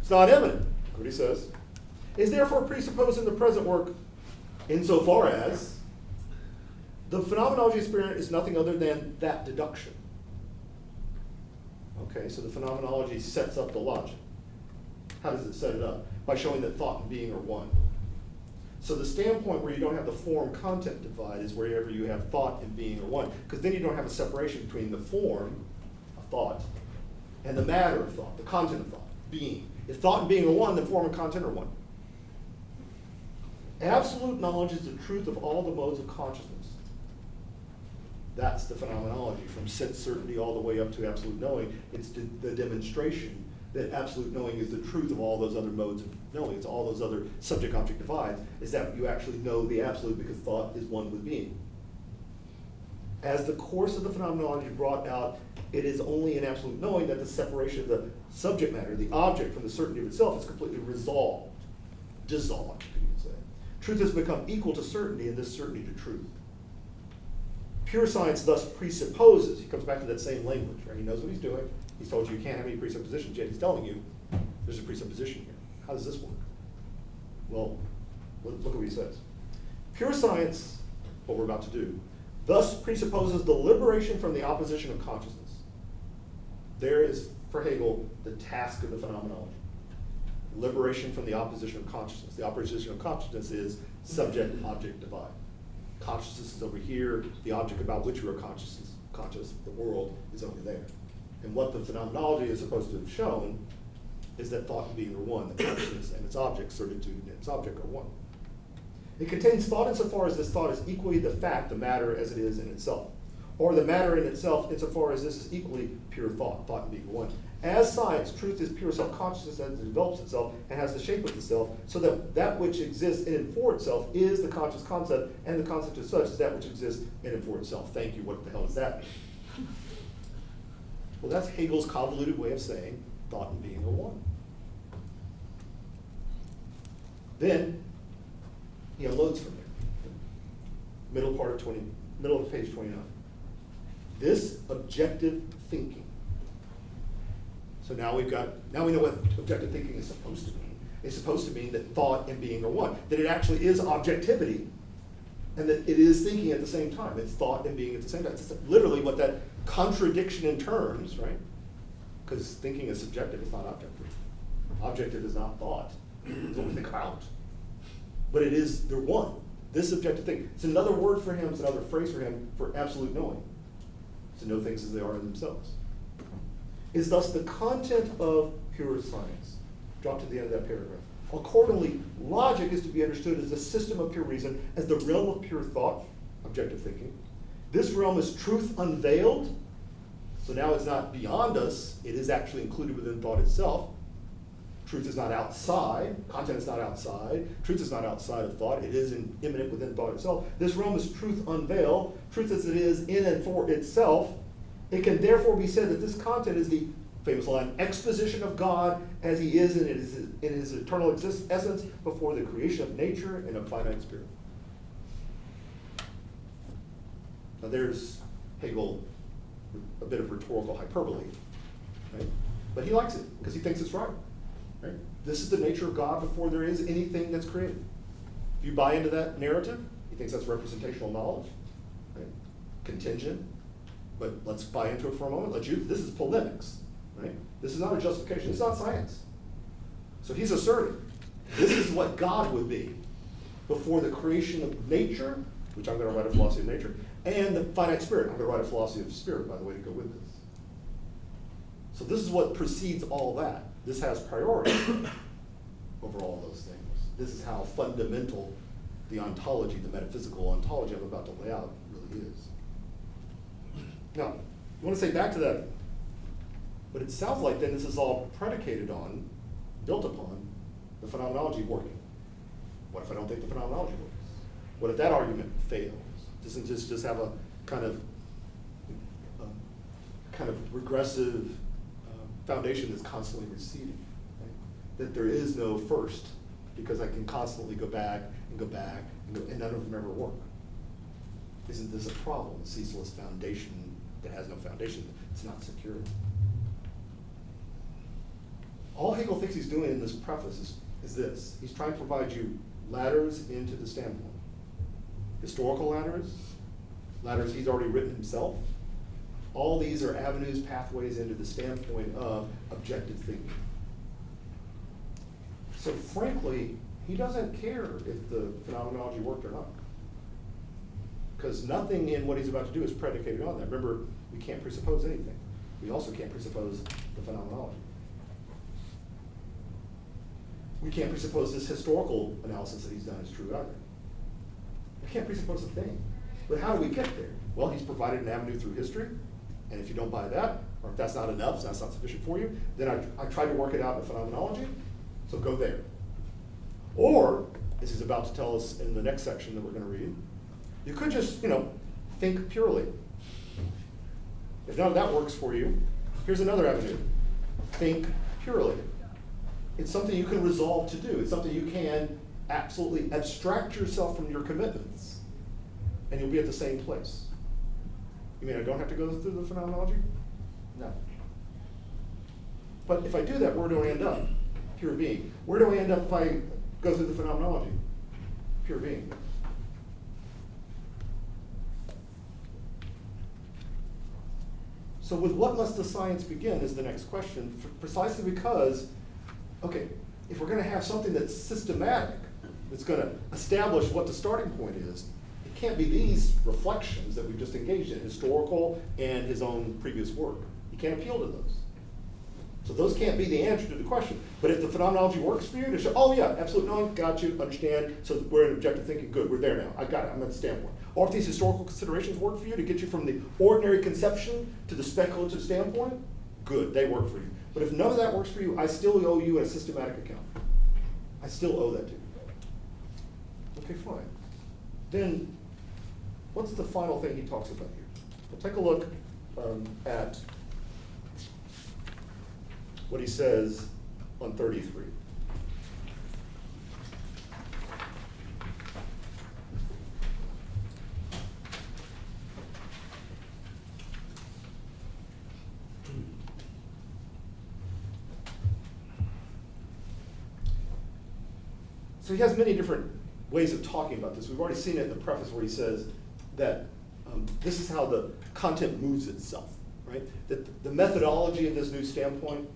It's not evident. That's what he says. Is therefore presupposed in the present work insofar as the phenomenology experience is nothing other than that deduction. Okay, so the phenomenology sets up the logic. How does it set it up? By showing that thought and being are one. So the standpoint where you don't have the form-content divide is wherever you have thought and being are one, because then you don't have a separation between the form of thought and the matter of thought, the content of thought, being. If thought and being are one, then form and content are one. Absolute knowledge is the truth of all the modes of consciousness. That's the phenomenology, from sense certainty all the way up to absolute knowing. It's the demonstration that absolute knowing is the truth of all those other modes of knowing. It's all those other subject-object divides, is that you actually know the absolute because thought is one with being. As the course of the phenomenology brought out, it is only in absolute knowing that the separation of the subject matter, the object, from the certainty of itself is completely resolved, dissolved, you could say. Truth has become equal to certainty, and this certainty to truth. Pure science thus presupposes, he comes back to that same language, right? He knows what he's doing. He's told you can't have any presuppositions, yet he's telling you there's a presupposition here. How does this work? Well, look at what he says. Pure science, what we're about to do, thus presupposes the liberation from the opposition of consciousness. There is, for Hegel, the task of the phenomenology. Liberation from the opposition of consciousness. The opposition of consciousness is subject-object divide. Consciousness is over here. The object about which we are conscious, the world, is over there. And what the phenomenology is supposed to have shown is that thought and being are one, that consciousness and its object, certitude and its object, are one. It contains thought insofar as this thought is equally the fact, the matter as it is in itself, or the matter in itself insofar as this is equally pure thought, thought and being one. As science, truth is pure self-consciousness as it develops itself and has the shape of the self, so that that which exists in and for itself is the conscious concept, and the concept as such is that which exists in and for itself. Thank you, what the hell does that mean? Well, that's Hegel's convoluted way of saying thought and being are one. Then he unloads from there. Middle of page 29. This objective thinking. So now we know what objective thinking is supposed to mean. It's supposed to mean that thought and being are one. That it actually is objectivity, and that it is thinking at the same time. It's thought and being at the same time. It's literally what that contradiction in terms, right? Because thinking is subjective, it's not objective. Objective is not thought. It's what we think about. But it is, they're one. This objective thing. It's another word for him, it's another phrase for him for absolute knowing. To know things as they are in themselves. Is thus the content of pure science. Drop to the end of that paragraph. Accordingly, logic is to be understood as the system of pure reason, as the realm of pure thought, objective thinking. This realm is truth unveiled, so now it's not beyond us, it is actually included within thought itself. Truth is not outside, content is not outside, truth is not outside of thought, it is immanent within thought itself. This realm is truth unveiled, truth as it is in and for itself. It can therefore be said that this content is the famous line, exposition of God as he is in his eternal essence before the creation of nature and of finite spirit. Now there's Hegel, a bit of rhetorical hyperbole, right? But he likes it because he thinks it's right. Right? This is the nature of God before there is anything that's created. If you buy into that narrative, he thinks that's representational knowledge, right? Contingent, but let's buy into it for a moment. This is polemics, right? This is not a justification. It's not science. So he's asserting this is what God would be before the creation of nature, which I'm going to write a philosophy of nature, and the finite spirit. I'm going to write a philosophy of spirit, by the way, to go with this. So this is what precedes all that. This has priority over all those things. This is how fundamental the ontology, the metaphysical ontology I'm about to lay out really is. Now, I want to say back to that, but it sounds like then this is all predicated on, built upon, the phenomenology working. What if I don't think the phenomenology works? What if that argument fails? Doesn't just have a kind of kind of regressive foundation that's constantly receding. Right? That there is no first, because I can constantly go back and go back and, and none of them ever work. Isn't this a problem? A ceaseless foundation that has no foundation, it's not secure. All Hegel thinks he's doing in this preface is this. He's trying to provide you ladders into the standpoint. Historical ladders, ladders he's already written himself. All these are avenues, pathways into the standpoint of objective thinking. So frankly, he doesn't care if the phenomenology worked or not. Because nothing in what he's about to do is predicated on that. Remember, we can't presuppose anything. We also can't presuppose the phenomenology. We can't presuppose this historical analysis that he's done is true either. We can't presuppose a thing. But how do we get there? Well, he's provided an avenue through history, and if you don't buy that, or if that's not enough, so that's not sufficient for you, then I try to work it out in phenomenology, so go there. Or, as he's about to tell us in the next section that we're going to read, you could just, think purely. If none of that works for you, here's another avenue. Think purely. It's something you can resolve to do. It's something you can absolutely abstract yourself from your commitments, and you'll be at the same place. You mean I don't have to go through the phenomenology? No. But if I do that, where do I end up? Pure being. Where do I end up if I go through the phenomenology? Pure being. So with what must the science begin is the next question, precisely because, okay, if we're going to have something that's systematic, that's going to establish what the starting point is, it can't be these reflections that we've just engaged in, historical and his own previous work. You can't appeal to those. So those can't be the answer to the question. But if the phenomenology works for you to show, oh yeah, absolutely, no, got you, understand, so we're in objective thinking, good, we're there now, I got it, I'm at the standpoint. Or if these historical considerations work for you to get you from the ordinary conception to the speculative standpoint, good, they work for you. But if none of that works for you, I still owe you a systematic account. I still owe that to you. Okay, fine. Then, what's the final thing he talks about here? We'll take a look at what he says on 33. So he has many different ways of talking about this. We've already seen it in the preface where he says that this is how the content moves itself, right? That the methodology of this new standpoint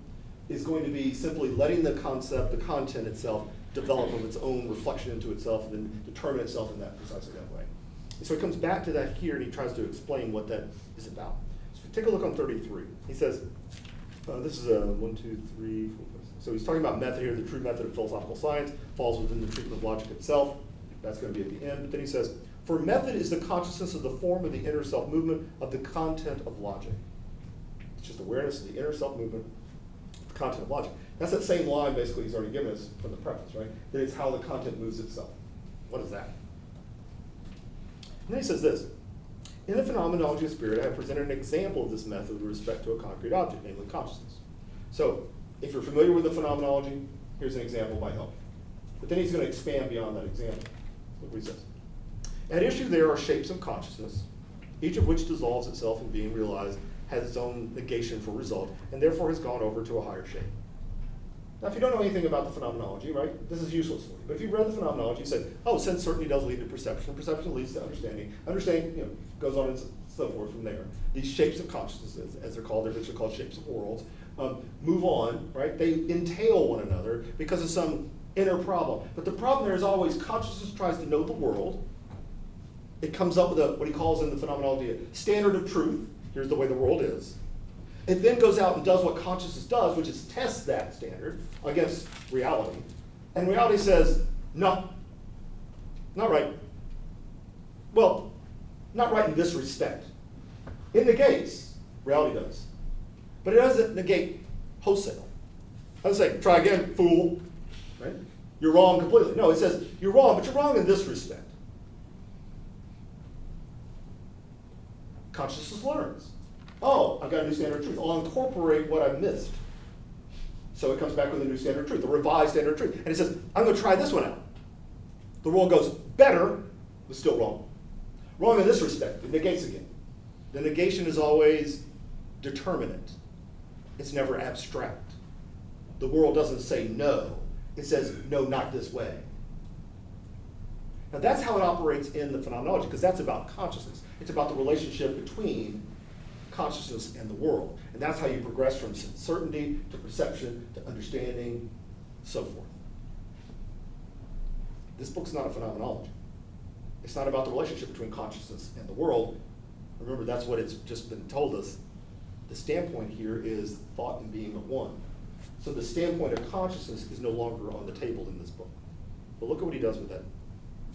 is going to be simply letting the concept, the content itself, develop of its own reflection into itself and then determine itself in that precisely that way. And so he comes back to that here and he tries to explain what that is about. So take a look on 33. He says, this is a 1, 2, 3, 4, 5, 6. So he's talking about method here. The true method of philosophical science falls within the treatment of logic itself. That's going to be at the end. But then he says, for method is the consciousness of the form of the inner self movement of the content of logic. It's just awareness of the inner self movement, the content of logic. That's that same line basically he's already given us from the preface, right? That it's how the content moves itself. What is that? And then he says this. In the phenomenology of spirit, I have presented an example of this method with respect to a concrete object, namely consciousness. So, if you're familiar with the phenomenology, here's an example by help. But then he's going to expand beyond that example. Look what he says. At issue there are shapes of consciousness, each of which dissolves itself in being realized, has its own negation for result, and therefore has gone over to a higher shape. Now, if you don't know anything about the phenomenology, right, this is useless for you. But if you've read the phenomenology, you say, oh, sense certainty does lead to perception. Perception leads to understanding. Understanding, goes on and so forth from there. These shapes of consciousness, as they're called, they're literally called shapes of worlds, move on, right? They entail one another because of some inner problem. But the problem there is always consciousness tries to know the world. It comes up with what he calls in the phenomenology a standard of truth. Here's the way the world is. It then goes out and does what consciousness does, which is tests that standard against reality. And reality says, no, not right. Well, not right in this respect. It negates, reality does. But it doesn't negate wholesale. It doesn't say, try again, fool. Right? You're wrong completely. No, it says, you're wrong, but you're wrong in this respect. Consciousness learns. Oh, I've got a new standard of truth. I'll incorporate what I missed. So it comes back with a new standard of truth, a revised standard of truth. And it says, I'm going to try this one out. The world goes better, but still wrong. Wrong in this respect. It negates again. The negation is always determinate. It's never abstract. The world doesn't say no. It says, no, not this way. Now that's how it operates in the phenomenology, because that's about consciousness. It's about the relationship between consciousness and the world. And that's how you progress from certainty to perception to understanding, so forth. This book's not a phenomenology. It's not about the relationship between consciousness and the world. Remember, that's what it's just been told us. The standpoint here is thought and being of one. So the standpoint of consciousness is no longer on the table in this book. But look at what he does with that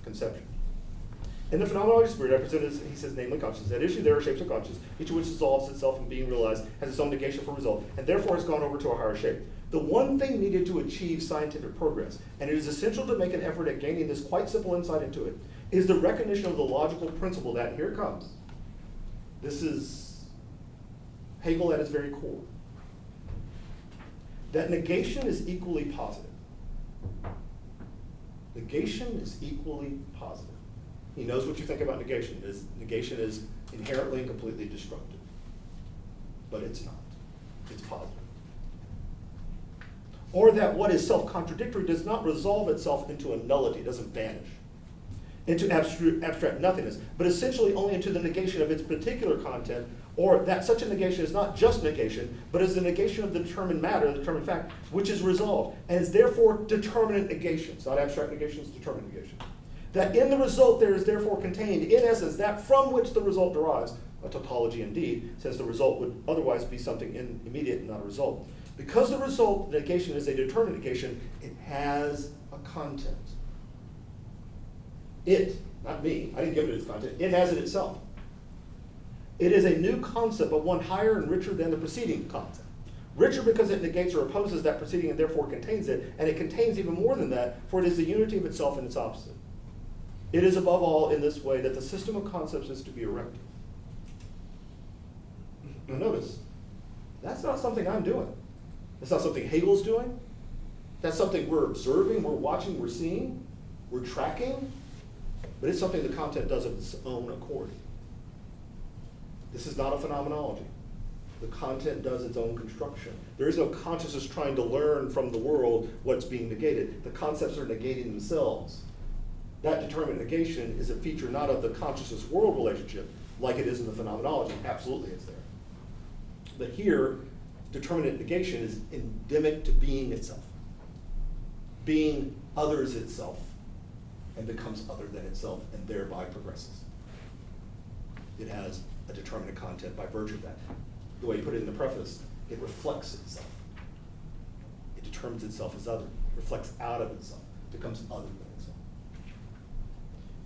conception. In the phenomenology spirit, I presented, he says, namely consciousness. At issue there are shapes of consciousness, each of which dissolves itself in being realized, has its own negation for result, and therefore has gone over to a higher shape. The one thing needed to achieve scientific progress, and it is essential to make an effort at gaining this quite simple insight into it, is the recognition of the logical principle that, here it comes, this is Hegel at its very core, that negation is equally positive. Negation is equally positive. He knows what you think about negation. Negation is inherently and completely destructive. But it's not. It's positive. Or that what is self-contradictory does not resolve itself into a nullity, it doesn't vanish, into abstract nothingness, but essentially only into the negation of its particular content, or that such a negation is not just negation, but is the negation of the determined matter, the determined fact, which is resolved, and is therefore determinate negation. It's not abstract negation, it's determinate negation. That in the result there is therefore contained, in essence, that from which the result derives, a tautology indeed, since the result would otherwise be something immediate and not a result. Because the result, the negation, is a determinate negation, it has a content. It, not me, I didn't give it its content, it has it itself. It is a new concept, but one higher and richer than the preceding concept. Richer because it negates or opposes that preceding and therefore contains it, and it contains even more than that, for it is the unity of itself and its opposite. It is above all in this way that the system of concepts is to be erected. Now notice, that's not something I'm doing. That's not something Hegel's doing. That's something we're observing, we're watching, we're seeing, we're tracking, but it's something the content does of its own accord. This is not a phenomenology. The content does its own construction. There is no consciousness trying to learn from the world what's being negated. The concepts are negating themselves. That determinate negation is a feature not of the consciousness-world relationship, like it is in the phenomenology. Absolutely it's there. But here, determinate negation is endemic to being itself. Being others itself and becomes other than itself and thereby progresses. It has a determinate content by virtue of that. The way you put it in the preface, it reflects itself. It determines itself as other, reflects out of itself, becomes other than itself.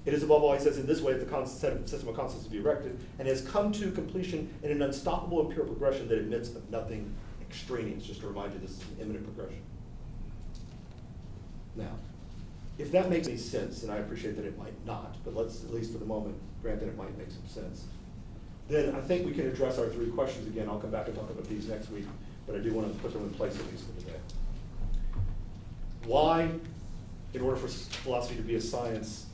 It is above all, he says, in this way that the system of consciousness to be erected and has come to completion in an unstoppable and pure progression that admits of nothing extraneous. Just to remind you, this is an imminent progression. Now, if that makes any sense, and I appreciate that it might not, but let's, at least for the moment, grant that it might make some sense, then I think we can address our three questions again. I'll come back and talk about these next week, but I do want to put them in place at least for today. Why, in order for philosophy to be a science,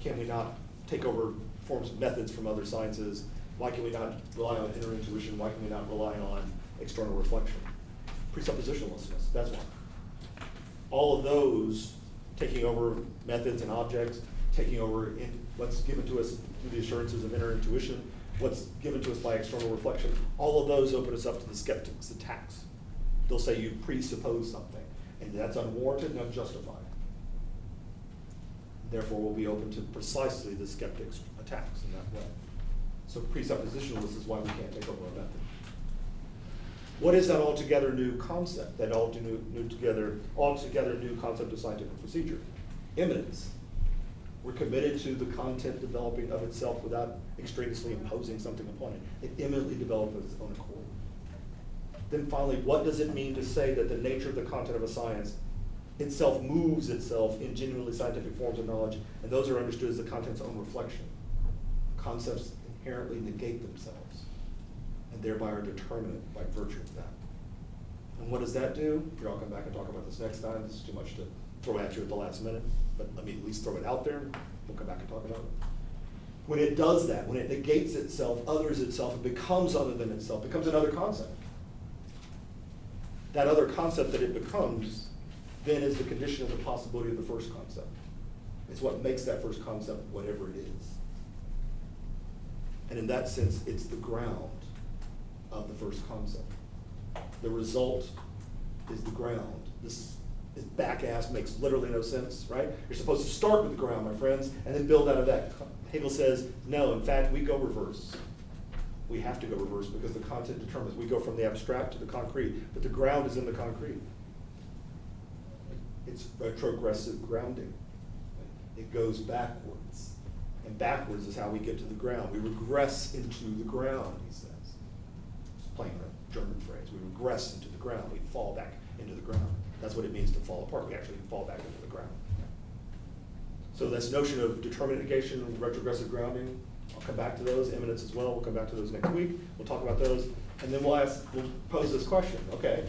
can we not take over forms of methods from other sciences? Why can we not rely on inner intuition? Why can we not rely on external reflection? Presuppositionlessness, that's one. All of those, taking over methods and objects, taking over in what's given to us through the assurances of inner intuition, what's given to us by external reflection, all of those open us up to the skeptic's attacks. They'll say you presuppose something, and that's unwarranted and unjustified. Therefore, we'll be open to precisely the skeptic's attacks in that way. So presuppositionalist is why we can't take over a method. What is that altogether new concept, that altogether new concept of scientific procedure? Immanence. We're committed to the content developing of itself without extraneously imposing something upon it. It imminently develops of its own accord. Then finally, what does it mean to say that the nature of the content of a science itself moves itself in genuinely scientific forms of knowledge, and those are understood as the content's own reflection? Concepts inherently negate themselves. and thereby are determinate by virtue of that. And what does that do? Here, I'll come back and talk about this next time. This is too much to throw at you at the last minute, but let me at least throw it out there. We'll come back and talk about it. When it does that, when it negates itself, others itself, it becomes other than itself, becomes another concept. That other concept that it becomes then is the condition of the possibility of the first concept. It's what makes that first concept whatever it is. And in that sense, it's the ground of the first concept. The result is the ground. This is back-ass, makes literally no sense, right? You're supposed to start with the ground, my friends, and then build out of that. Hegel says, no, in fact, we go reverse. We have to go reverse because the content determines. We go from the abstract to the concrete, but the ground is in the concrete. It's retrogressive grounding. It goes backwards. And backwards is how we get to the ground. We regress into the ground, he says. It's playing a German phrase. We regress into the ground. We fall back into the ground. That's what it means to fall apart. We actually fall back into the ground. So this notion of determinate negation and retrogressive grounding, I'll come back to those. Immanence as well. We'll come back to those next week. We'll talk about those. And then we'll pose this question. Okay,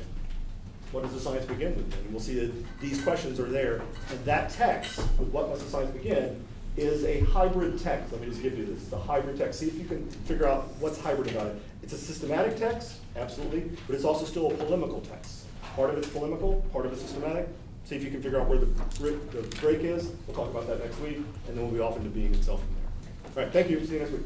what does the science begin with? And we'll see that these questions are there. And that text, with what must the science begin, is a hybrid text. Let me just give you this. It's a hybrid text. See if you can figure out what's hybrid about it. It's a systematic text, absolutely, but it's also still a polemical text. Part of it's polemical, part of it's systematic. See if you can figure out where the break is. We'll talk about that next week, and then we'll be off into being itself from there. All right, thank you. See you next week.